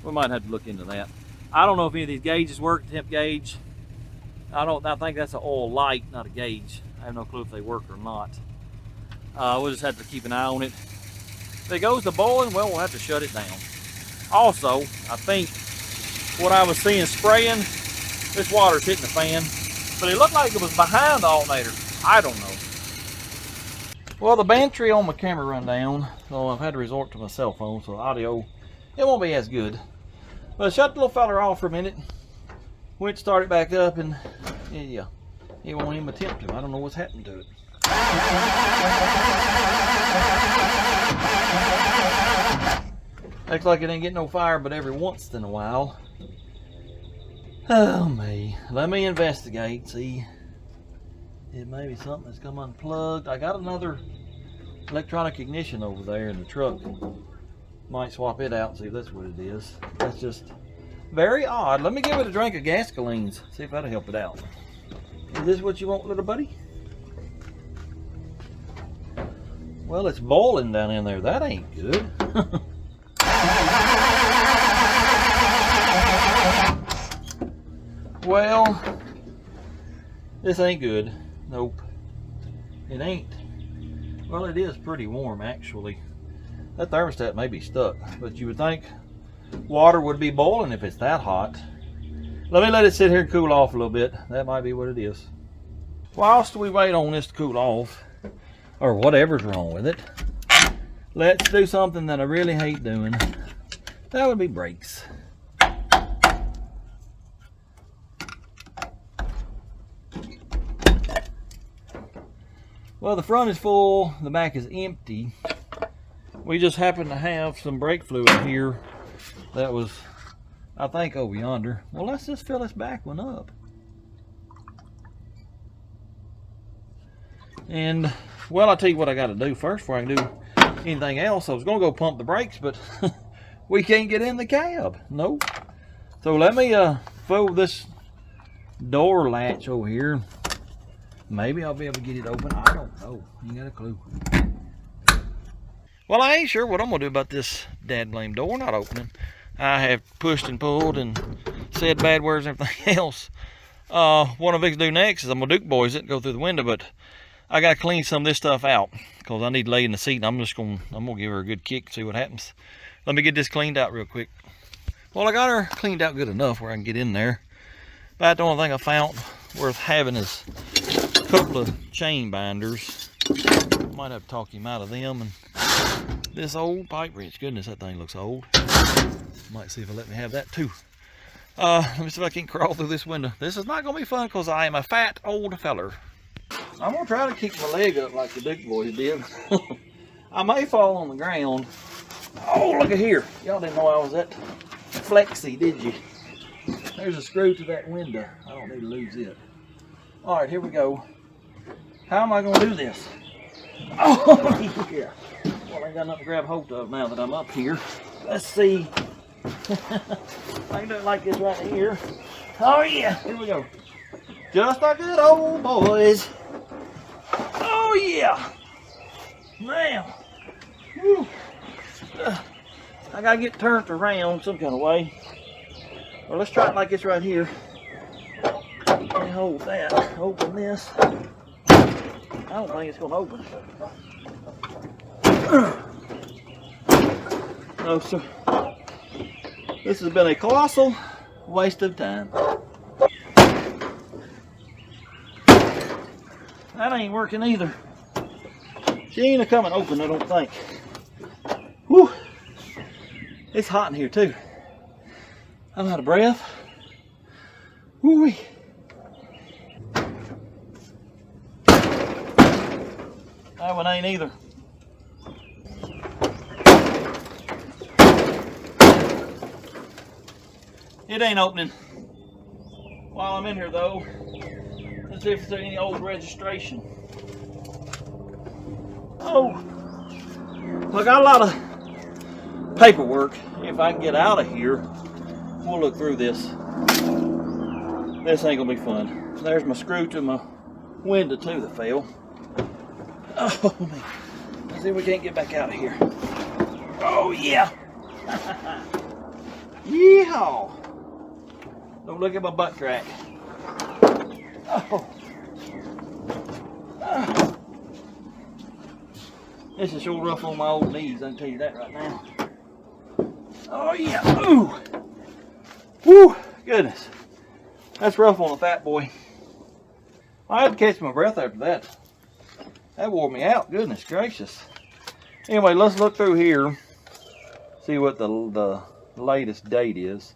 We might have to look into that. I don't know if any of these gauges work, temp gauge. I think that's an oil light, not a gauge. I have no clue if they work or not. We'll just have to keep an eye on it. If it goes to boiling, well, we'll have to shut it down. Also, I think what I was seeing spraying, this water's hitting the fan, but it looked like it was behind the alternator. I don't know. Well, the battery on my camera run down, so I've had to resort to my cell phone, so the audio, it won't be as good. But shut the little fella off for a minute. Went to start it back up, and yeah, it won't even attempt to. I don't know what's happened to it. Looks like it ain't getting no fire, but every once in a while. Oh me. Let me investigate, see. It may be something that's come unplugged. I got another electronic ignition over there in the truck. Might swap it out and see if that's what it is. That's just very odd. Let me give it a drink of gasolines. See if that'll help it out. Is this what you want, little buddy? Well, it's boiling down in there. That ain't good. Well, this ain't good. Nope. It ain't. Well, it is pretty warm, actually. That thermostat may be stuck, but you would think water would be boiling if it's that hot. Let me let it sit here and cool off a little bit. That might be what it is. Whilst we wait on this to cool off, or whatever's wrong with it, let's do something that I really hate doing. That would be brakes. Well, the front is full, the back is empty. We just happen to have some brake fluid here that was, I think, over yonder. Well, let's just fill this back one up. And, well, I'll tell you what I got to do first before I can do anything else. I was going to go pump the brakes, but we can't get in the cab. Nope. So let me fold this door latch over here. Maybe I'll be able to get it open. I don't know. Ain't got a clue. Well, I ain't sure what I'm going to do about this dad-blame door not opening. I have pushed and pulled and said bad words and everything else. What I'm fixing to do next is I'm going to Duke boys it and go through the window, but I got to clean some of this stuff out because I need to lay in the seat, and I'm going to give her a good kick and see what happens. Let me get this cleaned out real quick. Well, I got her cleaned out good enough where I can get in there. About the only thing I found worth having is a couple of chain binders. Might have to talk him out of them. And this old pipe wrench. Goodness, that thing looks old. Might see if it'll let me have that too. Let me see if I can crawl through this window. This is not going to be fun because I am a fat old feller. I'm going to try to kick my leg up like the Duke boys did. I may fall on the ground. Oh, look at here. Y'all didn't know I was that flexy, did you? There's a screw to that window. I don't need to lose it. All right, here we go. How am I going to do this? Oh, yeah. Well, I ain't got nothing to grab hold of now that I'm up here. Let's see. I can do it like this right here. Oh, yeah. Here we go. Just like good old boys. Oh, yeah. Now. Whew. I got to get turned around some kind of way. Well, let's try it like this right here. Let me hold that. Open this. I don't think it's going to open. No, sir. This has been a colossal waste of time. That ain't working either. She ain't coming open, I don't think. Whew. It's hot in here too. I'm out of breath. Woo-wee. That one ain't either. It ain't opening. While I'm in here though, let's see if there's any old registration. Oh, I got a lot of paperwork. If I can get out of here, we'll look through this. This ain't gonna be fun. There's my screw to my window too that fell. Oh man, let's see if we can't get back out of here. Oh yeah. Yeehaw. Don't look at my butt crack. Oh. This is sure rough on my old knees, I can tell you that right now. Oh yeah, ooh. Woo, goodness. That's rough on a fat boy. I had to catch my breath after that. That wore me out, goodness gracious. Anyway, let's look through here. See what the latest date is.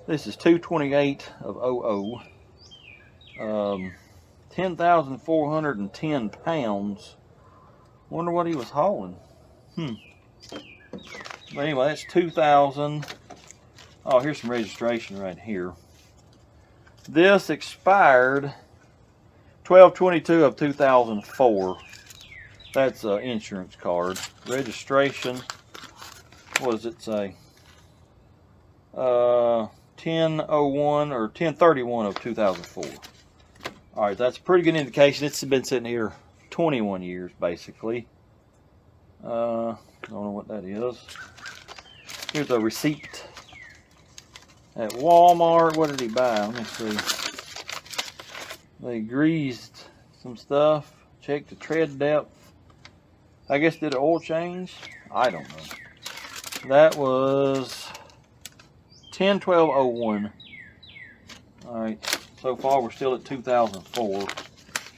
This is 2/28 of 00. 10,410 pounds. Wonder what he was hauling. But anyway, that's 2,000. Oh, here's some registration right here. This expired 12/22 of 2004. That's an insurance card. Registration, what does it say? 10/01 or 10/31 of 2004. All right, that's a pretty good indication. It's been sitting here 21 years, basically. I don't know what that is. Here's a receipt at Walmart. What did he buy? Let me see. They greased some stuff. Checked the tread depth. I guess did an oil change. I don't know. That was 10/12/01. All right. So far, we're still at 2004.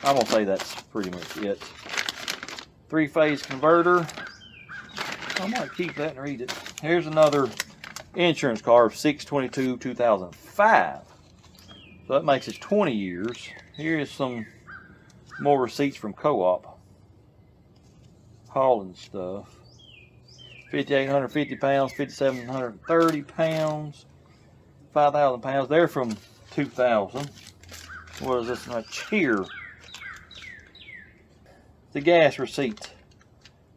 I'm gonna say that's pretty much it. 3-phase converter. I might keep that and read it. Here's another insurance card, 6/22/2005. So that makes it 20 years. Here is some more receipts from Co-op. Hauling stuff. 5,850 pounds, 5,730 pounds, 5,000 pounds. They're from 2000. What is this right here? The gas receipt.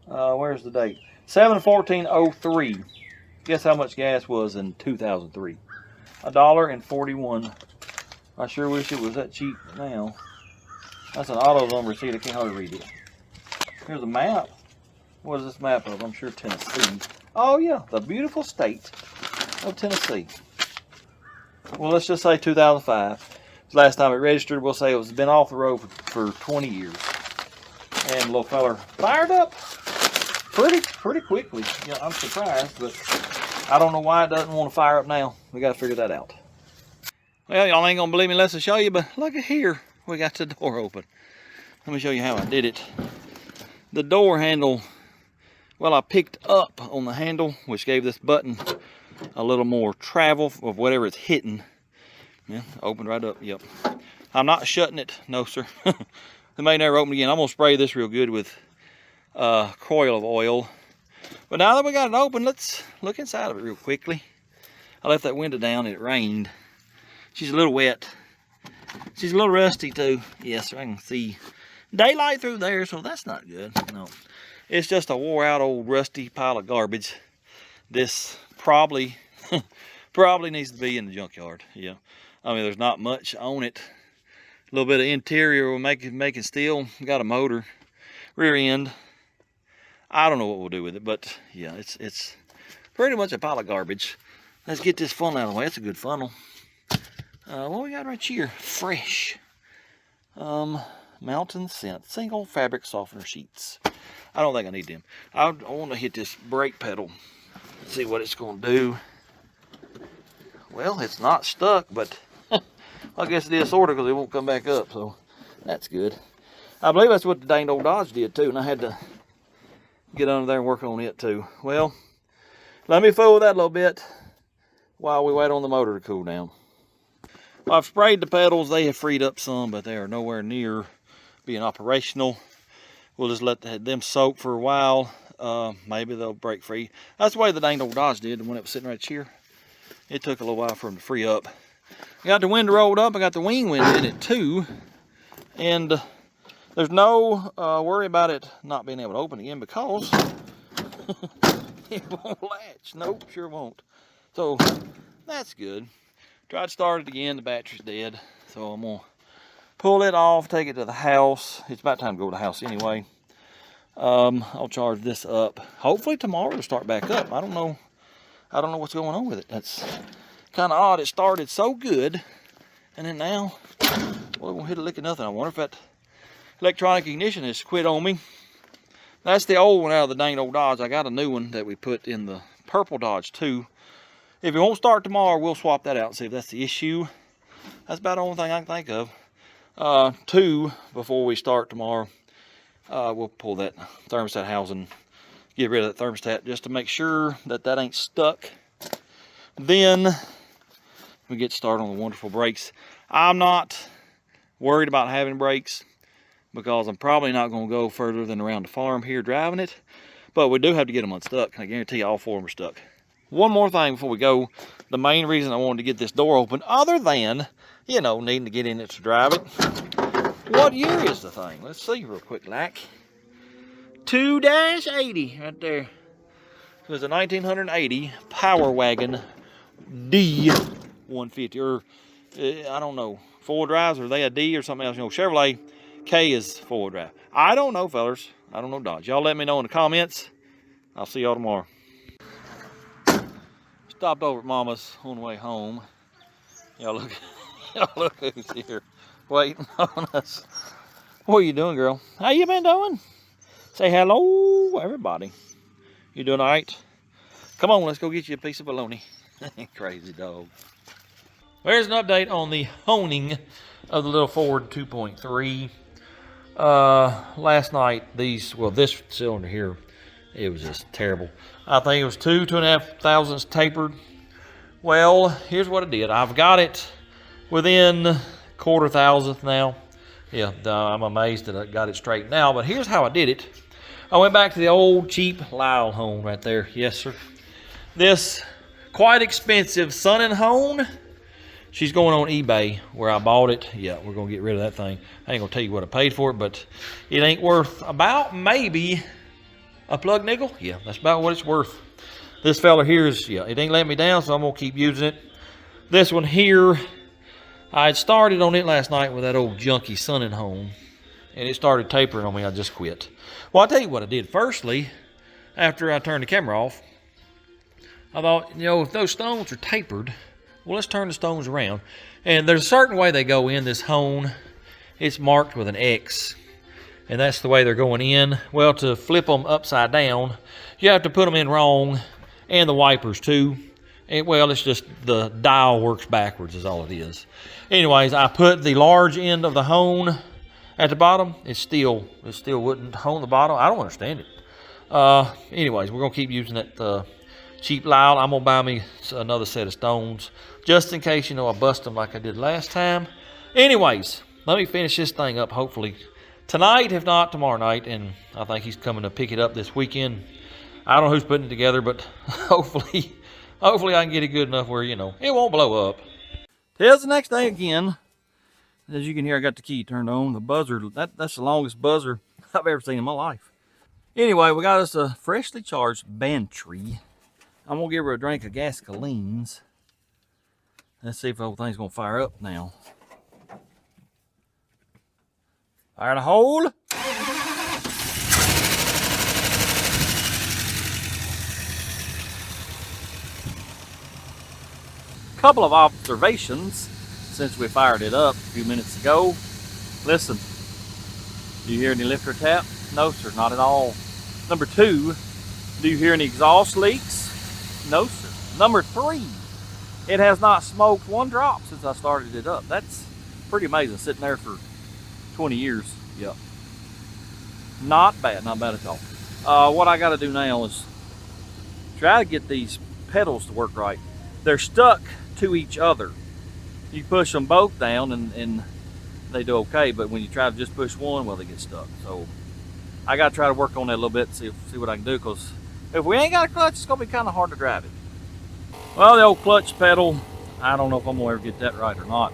Where's the date? 7/14/03. Guess how much gas was in 2003? $1.41. I sure wish it was that cheap now. That's an AutoZone receipt. I can't hardly read it. Here's a map. What is this map of? I'm sure Tennessee. Oh yeah, the beautiful state of Tennessee. Well, let's just say 2005. Last time it registered, we'll say it's been off the road for 20 years. And little feller fired up pretty quickly. Yeah, I'm surprised, but I don't know why it doesn't want to fire up now. We got to figure that out. Well, y'all ain't gonna believe me unless I show you, but look at here. We got the door open. Let me show you how I did it. The door handle, well, I picked up on the handle, which gave this button a little more travel of whatever it's hitting. Yeah, opened right up, yep. I'm not shutting it, no sir. It may never open again. I'm gonna spray this real good with coil of oil. But now that we got it open, let's look inside of it real quickly. I left that window down and it rained. She's a little wet. She's a little rusty too. Yes, I can see daylight through there, so that's not good. No, it's just a wore out old rusty pile of garbage. This probably needs to be in the junkyard. Yeah, I mean there's not much on it. A little bit of interior we're making steel. Got a motor, rear end. I don't know what we'll do with it, but yeah, it's pretty much a pile of garbage. Let's get this funnel out of the way. It's a good funnel. What we got right here? Fresh. Mountain Scent single fabric softener sheets. I don't think I need them. I want to hit this brake pedal. See what it's going to do. Well, it's not stuck, but I guess it is sort of because it won't come back up, so that's good. I believe that's what the dang old Dodge did too, and I had to get under there and work on it too. Well, let me fool with that a little bit while we wait on the motor to cool down. Well, I've sprayed the pedals. They have freed up some, but they are nowhere near being operational. We'll just let them soak for a while. Maybe they'll break free. That's the way the dang old Dodge did when it was sitting right here. It took a little while for them to free up. I got the window rolled up. I got the wing window in it too. And there's no worry about it not being able to open again because it won't latch. Nope, sure won't. So that's good. Tried to start it again. The battery's dead. So I'm going to pull it off, take it to the house. It's about time to go to the house anyway. I'll charge this up. Hopefully tomorrow it'll start back up. I don't know what's going on with it. That's kind of odd. It started so good, and then now, well, it won't hit a lick of nothing. I wonder if that electronic ignition has quit on me. That's the old one out of the dang old Dodge. I got a new one that we put in the purple Dodge too. If it won't start tomorrow, we'll swap that out and see if that's the issue. That's about the only thing I can think of. Two, before we start tomorrow, we'll pull that thermostat housing, get rid of that thermostat just to make sure that that ain't stuck. Then we get started on the wonderful brakes. I'm not worried about having brakes because I'm probably not going to go further than around the farm here driving it. But we do have to get them unstuck. I guarantee you all four of them are stuck. One more thing before we go. The main reason I wanted to get this door open, other than, you know, needing to get in it to drive it. What year is the thing? Let's see real quick, like. 2-80 right there. It was a 1980 Power Wagon D150, or I don't know, four-wheel drives, or are they a D or something else? You know, Chevrolet K is four-wheel drive. I don't know, fellas. I don't know Dodge. Y'all let me know in the comments. I'll see y'all tomorrow. Stopped over at Mama's on the way home. Y'all look who's here waiting on us. What are you doing, girl? How you been doing? Say hello, everybody. You doing all right? Come on, let's go get you a piece of bologna. Crazy dog. There's an update on the honing of the little Ford 2.3. Last night, this cylinder here It was just terrible. I think it was 2.5 thousandths tapered. Well, here's what I did. I've got it within quarter thousandth now. Yeah, I'm amazed that I got it straight now, but here's how I did it. I went back to the old cheap Lyle hone right there. Yes, sir. This quite expensive Sun & Hone. She's going on eBay where I bought it. Yeah, we're going to get rid of that thing. I ain't going to tell you what I paid for it, but it ain't worth about maybe a plug nickel. Yeah, that's about what it's worth. This fella here is, yeah, it ain't letting me down, so I'm going to keep using it. This one here, I had started on it last night with that old junky Sun & Hone, and it started tapering on me. I just quit. Well, I'll tell you what I did. Firstly, after I turned the camera off, I thought, you know, if those stones are tapered, well, let's turn the stones around. And there's a certain way they go in this hone. It's marked with an X, and that's the way they're going in. Well, to flip them upside down, you have to put them in wrong, and the wipers too. And, well, it's just the dial works backwards is all it is. Anyways, I put the large end of the hone at the bottom. It still wouldn't hone the bottom. I don't understand it. Anyways, we're going to keep using that cheap Lyle. I'm going to buy me another set of stones just in case, you know, I bust them like I did last time. Anyways, let me finish this thing up hopefully tonight, if not tomorrow night, and I think he's coming to pick it up this weekend. I don't know who's putting it together, but hopefully I can get it good enough where, you know, it won't blow up. Here's the next day again. As you can hear, I got the key turned on. The buzzer, that's the longest buzzer I've ever seen in my life. Anyway, we got us a freshly charged Bantry. I'm going to give her a drink of gasolines. Let's see if the whole thing's going to fire up now. Fire in a hole. Couple of observations since we fired it up a few minutes ago. Listen, do you hear any lifter tap? No, sir, not at all. Number 2, do you hear any exhaust leaks? No, sir. Number 3, it has not smoked one drop since I started it up. That's pretty amazing, sitting there for 20 years. Yep. Not bad at all. What I got to do now is try to get these pedals to work right. They're stuck to each other. You push them both down and they do okay, but when you try to just push one, well, they get stuck. So I got to try to work on that a little bit, see what I can do, because if we ain't got a clutch, it's going to be kind of hard to drive it. Well, the old clutch pedal, I don't know if I'm going to ever get that right or not.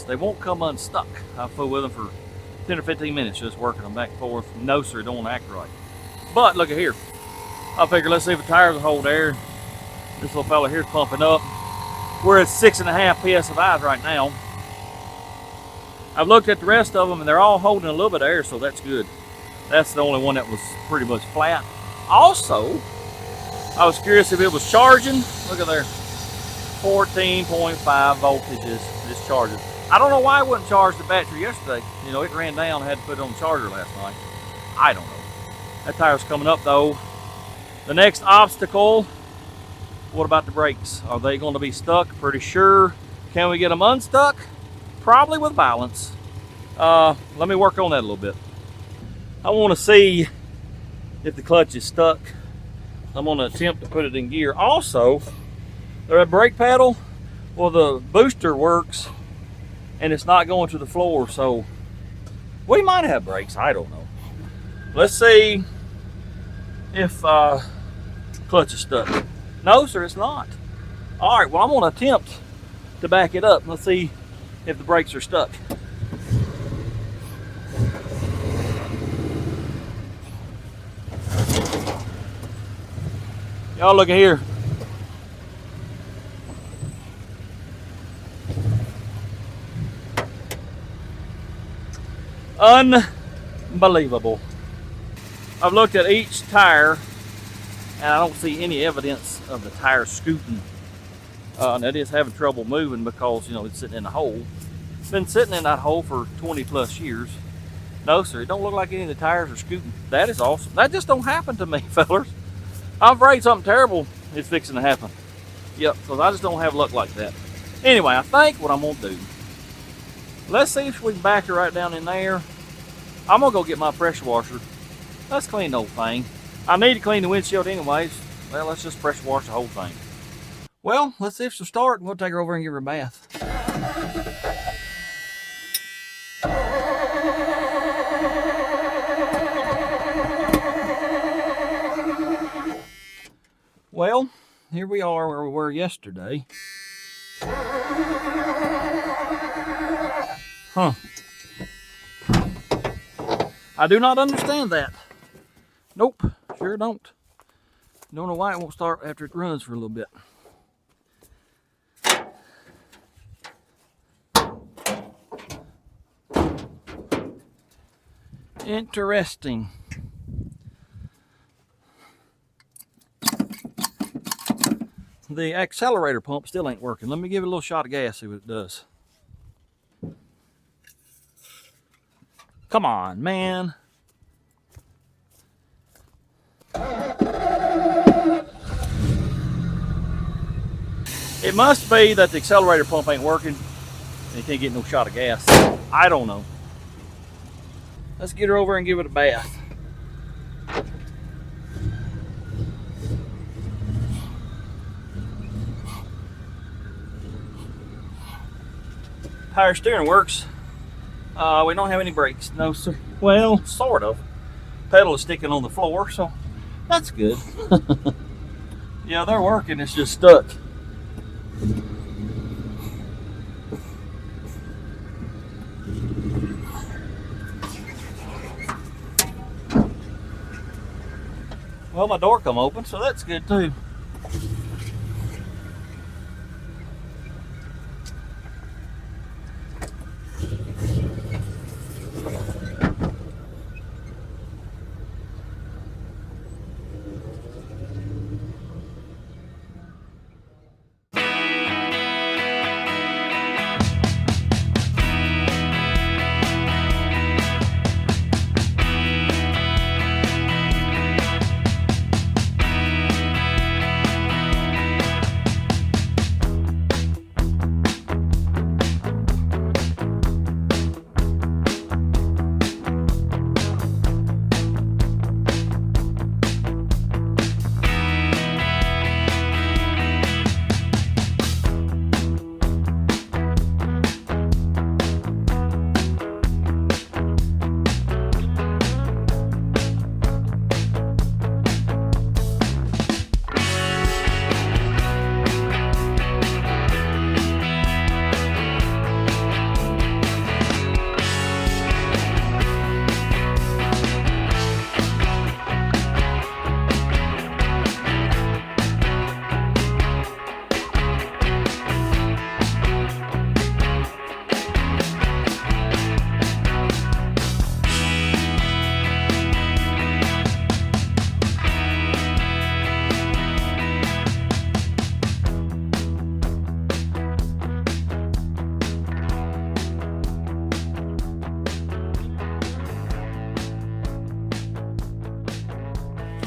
They won't come unstuck. I fool with them for 10 or 15 minutes just working them back and forth. No, sir, it don't act right. But look at here. I figure let's see if the tires will hold air. This little fella here's pumping up. We're at 6.5 psi right now. I've looked at the rest of them and they're all holding a little bit of air, so that's good. That's the only one that was pretty much flat. Also, I was curious if it was charging. Look at there, 14.5 voltages is charging. I don't know why it wouldn't charge the battery yesterday. You know, it ran down, I had to put it on the charger last night. I don't know. That tire's coming up though. The next obstacle, what about the brakes? Are they going to be stuck? Pretty sure. Can we get them unstuck? Probably with balance. Let me work on that a little bit. I want to see if the clutch is stuck. I'm going to attempt to put it in gear. Also, the brake pedal, well, the booster works and it's not going to the floor, so we might have brakes. I don't know. Let's see if clutch is stuck. No, sir, it's not. All right, well, I'm going to attempt to back it up. Let's see if the brakes are stuck. Y'all look at here. Unbelievable. I've looked at each tire and I don't see any evidence of the tire scooting. And it is having trouble moving because, you know, it's sitting in a hole. It's been sitting in that hole for 20 plus years. No, sir, it don't look like any of the tires are scooting. That is awesome. That just don't happen to me, fellas. I'm afraid something terrible is fixing to happen. Yep, because I just don't have luck like that. Anyway, I think what I'm going to do, let's see if we can back her right down in there. I'm going to go get my pressure washer let's clean the whole thing. I need to clean the windshield anyways. Well, let's just pressure wash the whole thing. Well, let's see if she'll start, and we'll take her over and give her a bath. Well, here we are where we were yesterday. Huh. I do not understand that. Nope, sure don't. Don't know why it won't start after it runs for a little bit. Interesting. The accelerator pump still ain't working. Let me give it a little shot of gas, see what it does. Come on, man. It must be that the accelerator pump ain't working and you can't get no shot of gas. I don't know. Let's get her over and give it a bath. Power steering works. We don't have any brakes. No, sir. Well, sort of. Pedal is sticking on the floor, so that's good. Yeah, they're working. It's just stuck. Well, my door come open, so that's good too.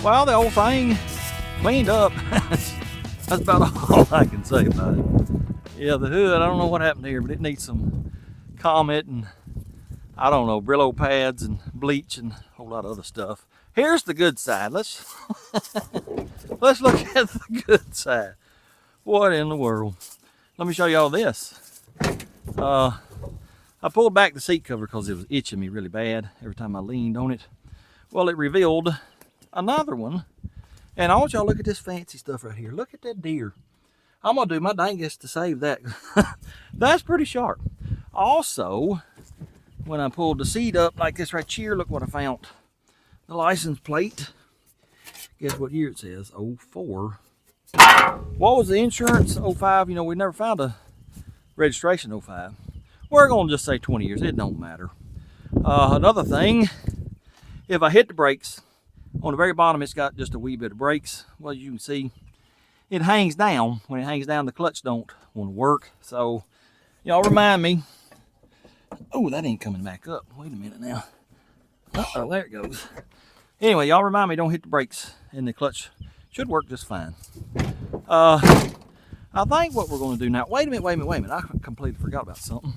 Well, the whole thing cleaned up. That's about all I can say about it. Yeah, the hood, I don't know what happened here, but it needs some Comet and, I don't know, Brillo pads and bleach and a whole lot of other stuff. Here's the good side. Let's look at the good side. What in the world? Let me show y'all this. I pulled back the seat cover because it was itching me really bad every time I leaned on it. Well, it revealed another one, and I want y'all to look at this fancy stuff right here. Look at that deer. I'm gonna do my dangest to save that. That's pretty sharp. Also, when I pulled the seat up like this right here, look what I found. The license plate. Guess what year it says? 04. What was the insurance? 05. You know, we never found a registration 05. We're gonna just say 20 years. It don't matter. Another thing, if I hit the brakes, on the very bottom, it's got just a wee bit of brakes. Well, you can see it hangs down. When it hangs down, the clutch don't want to work. So, y'all remind me. Oh, that ain't coming back up. Wait a minute now. Uh-oh, there it goes. Anyway, y'all remind me, don't hit the brakes, and the clutch should work just fine. I think what we're going to do now. Wait a minute. I completely forgot about something.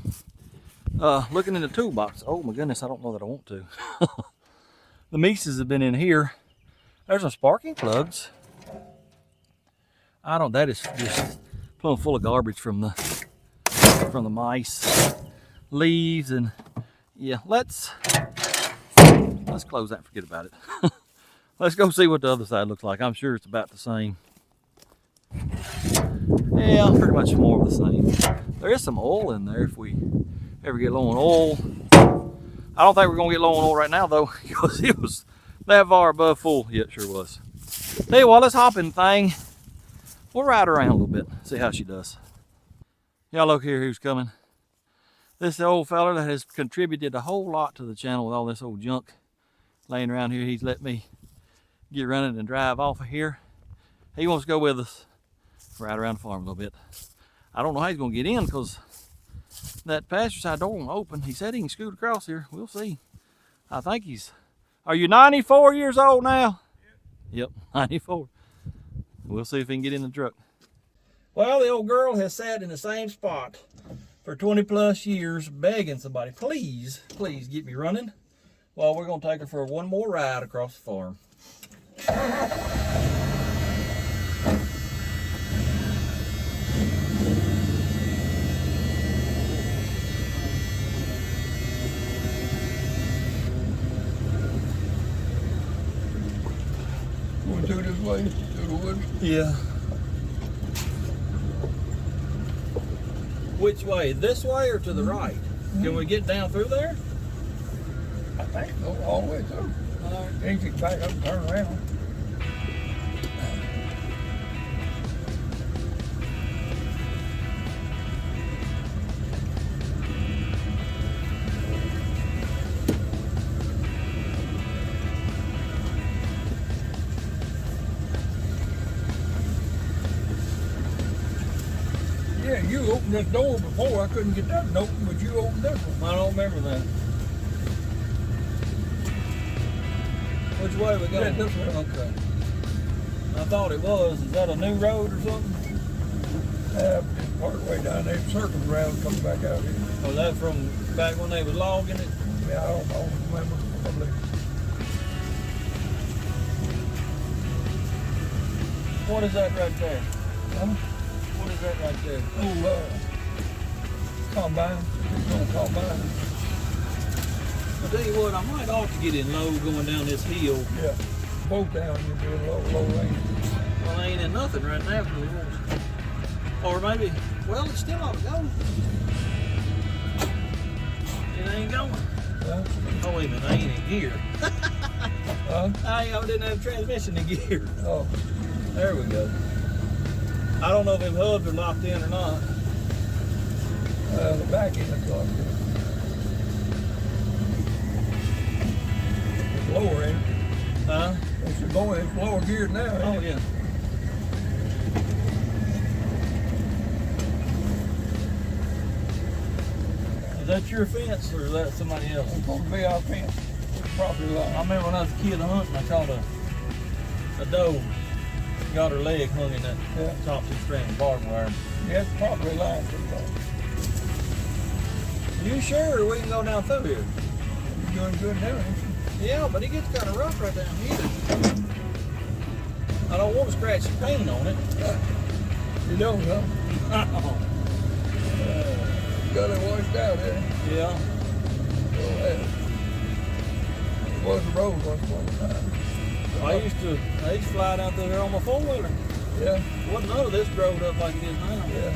Looking in the toolbox. Oh my goodness, I don't know that I want to. The Mises have been in here. There's some sparking plugs. That is just plumb full of garbage from the mice. Leaves and yeah, let's close that and forget about it. Let's go see what the other side looks like. I'm sure it's about the same. Yeah, pretty much more of the same. There is some oil in there if we ever get low on oil. I don't think we're gonna get low on oil right now though, because it was that far above full. Yeah, it sure was. Tell you what, let's hop in the thing. We'll ride around a little bit, see how she does. Y'all look here who's coming. This is the old fella that has contributed a whole lot to the channel with all this old junk laying around here. He's let me get running and drive off of here. He wants to go with us, ride around the farm a little bit. I don't know how he's gonna get in because that pasture side door won't open. He said he can scoot across here. We'll see. I think are you 94 years old now? Yep, 94. We'll see if he can get in the truck. Well, the old girl has sat in the same spot for 20 plus years begging somebody, please, please get me running. Well, we're gonna take her for one more ride across the farm. Going through this way, through the woods? Yeah. Which way? This way or to the right? Can we get down through there? I think so, all the way through. All right. Then you can back up and turn around. Yeah, you opened this door before. I couldn't get that one open, but you opened this one. I don't remember that. Which way we go? Yeah, this way. Okay. I thought it was. Is that a new road or something? It's part of the way down there, circles around and comes back out here. Was that from back when they was logging it? Yeah, I don't remember. Probably. What is that right there? Huh? What is that right there? Oh, combine. It's on combine. I'll tell you what, I might ought to get in low going down this hill. Yeah, both down, you'll be in low range. Well, I ain't in nothing right now. Or maybe, well, it still ought to go. It ain't going. Huh? Oh, wait a minute, I ain't in gear. Huh? I didn't have transmission in gear. Oh. There we go. I don't know if them hubs are locked in or not. The back end is locked in. It's lower end. Huh? It's lower geared now. Oh, Ain't it? yeah. Is that your fence or is that somebody else? It's supposed to be our fence. It's property line. I remember when I was a kid hunting, I caught a doe. Got her leg hung in that top 2 strand of barbed wire. Yeah, it's property line. You sure we can go down through here? You're doing good now, ain't you? Yeah, but it gets kind of rough right down here. I don't want to scratch the paint on it. You don't, huh? Got it washed out there. Yeah. It was the road once upon a time. I used to fly down through here on my 4-wheeler. Yeah. Wasn't none of this growed up like it is now. Yeah.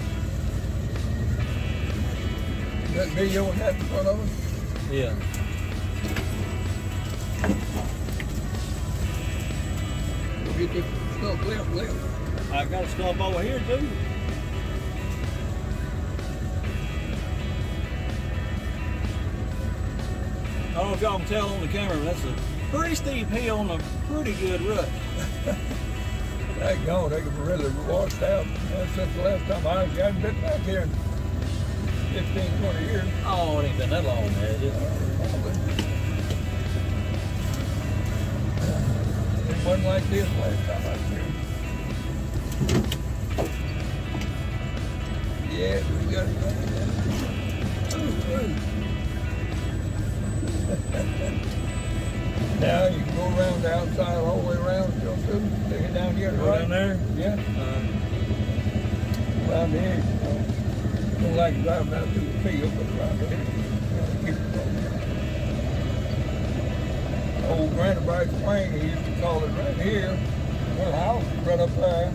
That video on that in front of us? Yeah. We'll get this stuff left. I got stuff over here too. I don't know if y'all can tell on the camera, but that's a pretty steep hill and a pretty good rut. That gone, they could really washed out. That's since the last time I haven't been back here in 15, 20 years. Oh, it ain't been that long, has it? Probably. It wasn't like this last time I was here. Yeah, we got it. Now you can go around the outside all the way around till soon. Take it down here, Go right? down there. Yeah, around the edge. Don't like driving out through the field, but around the edge. Keep it going. Old Granny Bright Spring, he used to call it right here. Little house is right up there.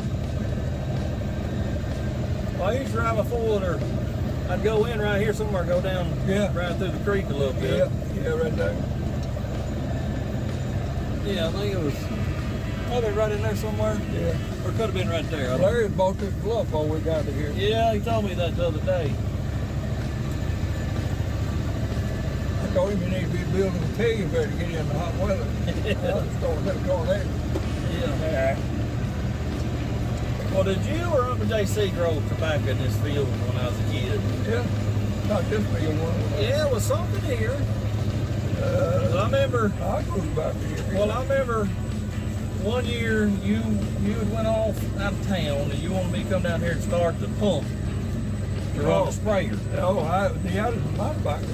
Well, I used to drive a 4-wheeler. I'd go in right here somewhere, go down right through the creek a little bit. Yeah, right there. Yeah, I think it was probably right in there somewhere. Yeah. Or it could have been right there. I don't- Larry bought this bluff all the way down to here. Yeah, he told me that the other day. I told him you need to be building a cave there to get in the hot weather. I just told him to go ahead. Yeah. Well, did you or Uncle JC grow tobacco in this field when I was a kid? Yeah. Not this field one. Yeah, it was something here. I remember. I grew about here. Well, I remember one year you had went off out of town and you wanted me to come down here and start the pump to run the sprayer. Oh, that was my tobacco.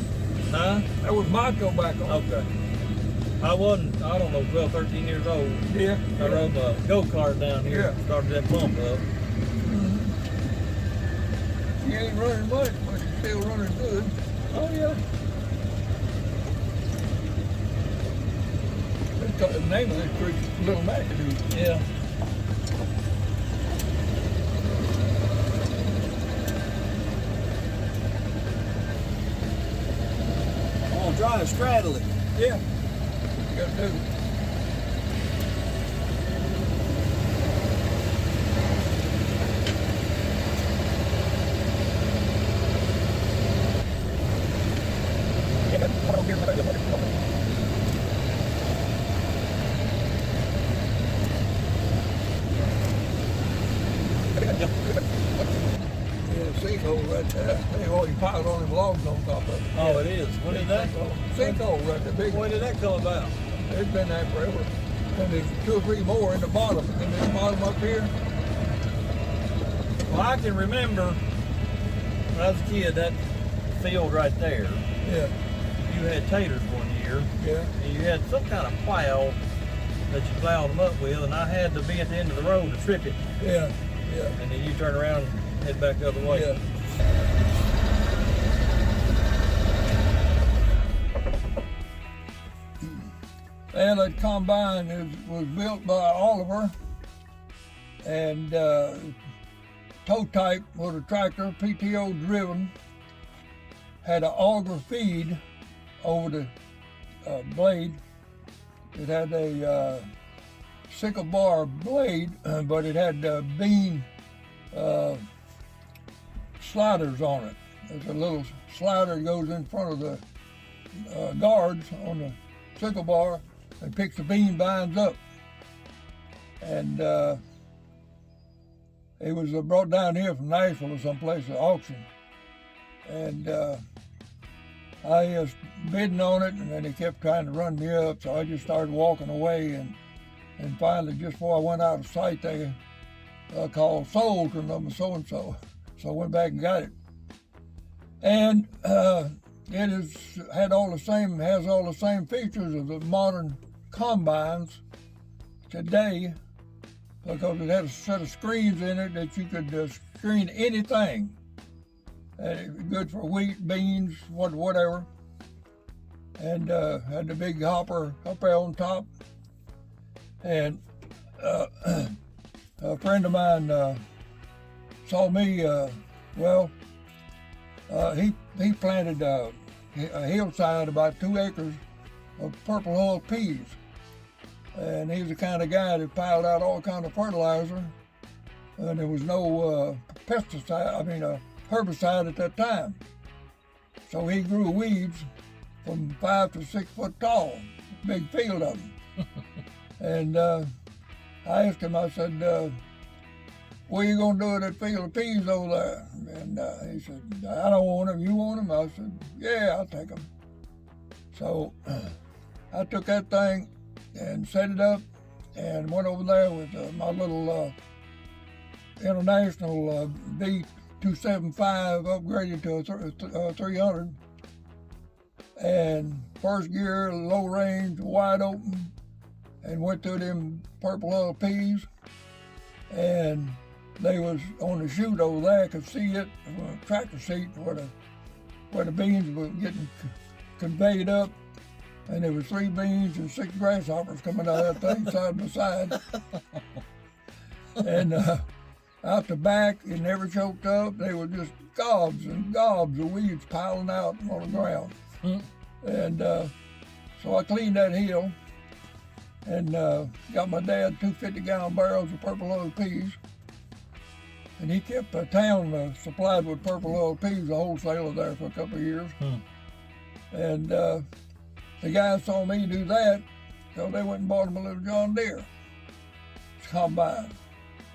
Huh? That was my tobacco. Okay. I wasn't, I don't know, 12, 13 years old. Yeah. I rode my go-kart down here and started that pump up. You ain't running much, but you're still running good. Oh, yeah. The name of this creek is Little McAdoo. Yeah. I'm gonna try to straddle it. Yeah. You gotta do. Sinkhole right there. They always piled on them logs on top of it. Oh, it is. When did that? Sinkhole right there, big. When did that come about? It's been there forever. And there's 2 or 3 more in the bottom. In this bottom up here. Well, I can remember when I was a kid, that field right there, Yeah. you had taters one year, Yeah. and you had some kind of plow that you plowed them up with, and I had to be at the end of the road to trip it, Yeah. Yeah. and then you turn around and head back the other way. Yeah. And that combine was built by Oliver, and toe type was a tractor, PTO driven, had an auger feed over the blade. It had a sickle bar blade, but it had bean sliders on it. There's a little slider that goes in front of the guards on the sickle bar and picks the bean vines up. And it was brought down here from Nashville or someplace at auction. And I was bidding on it, and then he kept trying to run me up, so I just started walking away. And finally, just before I went out of sight, they called sold to number so-and-so. So I went back and got it. And it has all the same features of the modern combines today, because it had a set of screens in it that you could screen anything. And it was good for wheat, beans, whatever. And had the big hopper up there on top. And a friend of mine saw me, he planted a hillside about 2 acres of purple hull peas. And he was the kind of guy that piled out all kind of fertilizer, and there was no herbicide at that time. So he grew weeds from 5 to 6 foot tall, big field of them. And I asked him, I said, what are you gonna do with that field of peas over there? And he said, I don't want them, you want them? I said, yeah, I'll take them. So I took that thing and set it up and went over there with my little International B275 upgraded to a 300, And first gear, low range, wide open, and went to them purple hull peas. And they was on the chute over there. I could see it from a tractor seat where the beans were getting conveyed up. And there was 3 beans and 6 grasshoppers coming out of that thing side by side. And out the back, it never choked up. They were just gobs and gobs of weeds piling out on the ground. And so I cleaned that hill and got my dad 2 50-gallon barrels of purple hull peas. And he kept the town supplied with purple hull peas, a wholesaler there for a couple of years. And the guys saw me do that, so they went and bought him a little John Deere combine.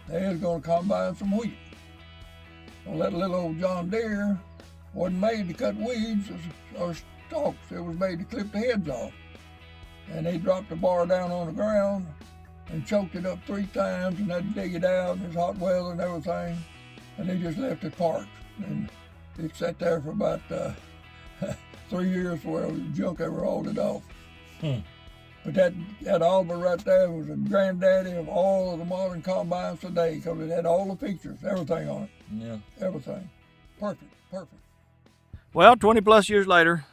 They was going to combine some wheat. Well, that little old John Deere wasn't made to cut weeds or stalks. It was made to clip the heads off. And they dropped the bar down on the ground and choked it up 3 times and had to dig it out, and it's hot weather and everything. And they just left it parked. And it sat there for about 3 years before the junk ever hauled it off. But that Auburn right there was a granddaddy of all of the modern combines today, because it had all the features, everything on it. Yeah. Everything. Perfect. Well, 20 plus years later,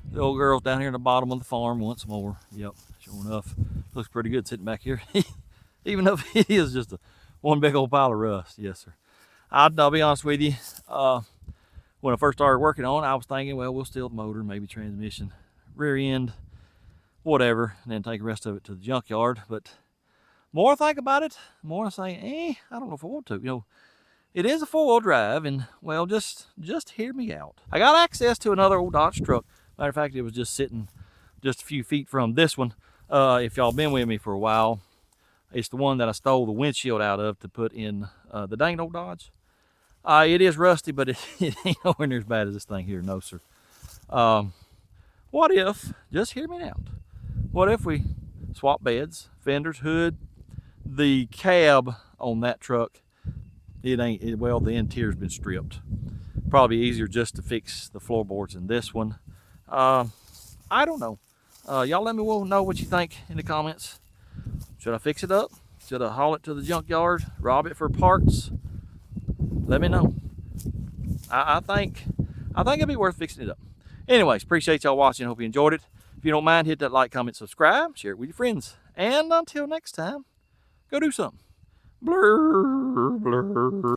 the old girl's down here in the bottom of the farm once more. Yep, sure enough. Looks pretty good sitting back here. Even though it is just one big old pile of rust. Yes, sir. I'll be honest with you. When I first started working on it, I was thinking, well, we'll steal the motor, maybe transmission, rear end, whatever, and then take the rest of it to the junkyard. But more I think about it, more I say, I don't know if I want to. You know, it is a 4-wheel drive, and well, just hear me out. I got access to another old Dodge truck. Matter of fact, it was just sitting just a few feet from this one. If y'all been with me for a while, it's the one that I stole the windshield out of to put in the dang old Dodge. It is rusty, but it ain't nowhere near as bad as this thing here. No, sir. What if, just hear me out, what if we swap beds, fenders, hood, the cab on that truck, well, the interior's been stripped. Probably easier just to fix the floorboards in this one. I don't know. Y'all let me know what you think in the comments. Should I fix it up? Should I haul it to the junkyard, rob it for parts? Let me know. I think it'd be worth fixing it up. Anyways, appreciate y'all watching. Hope you enjoyed it. If you don't mind, hit that like, comment, subscribe, share it with your friends. And until next time, go do something. Blur, blur.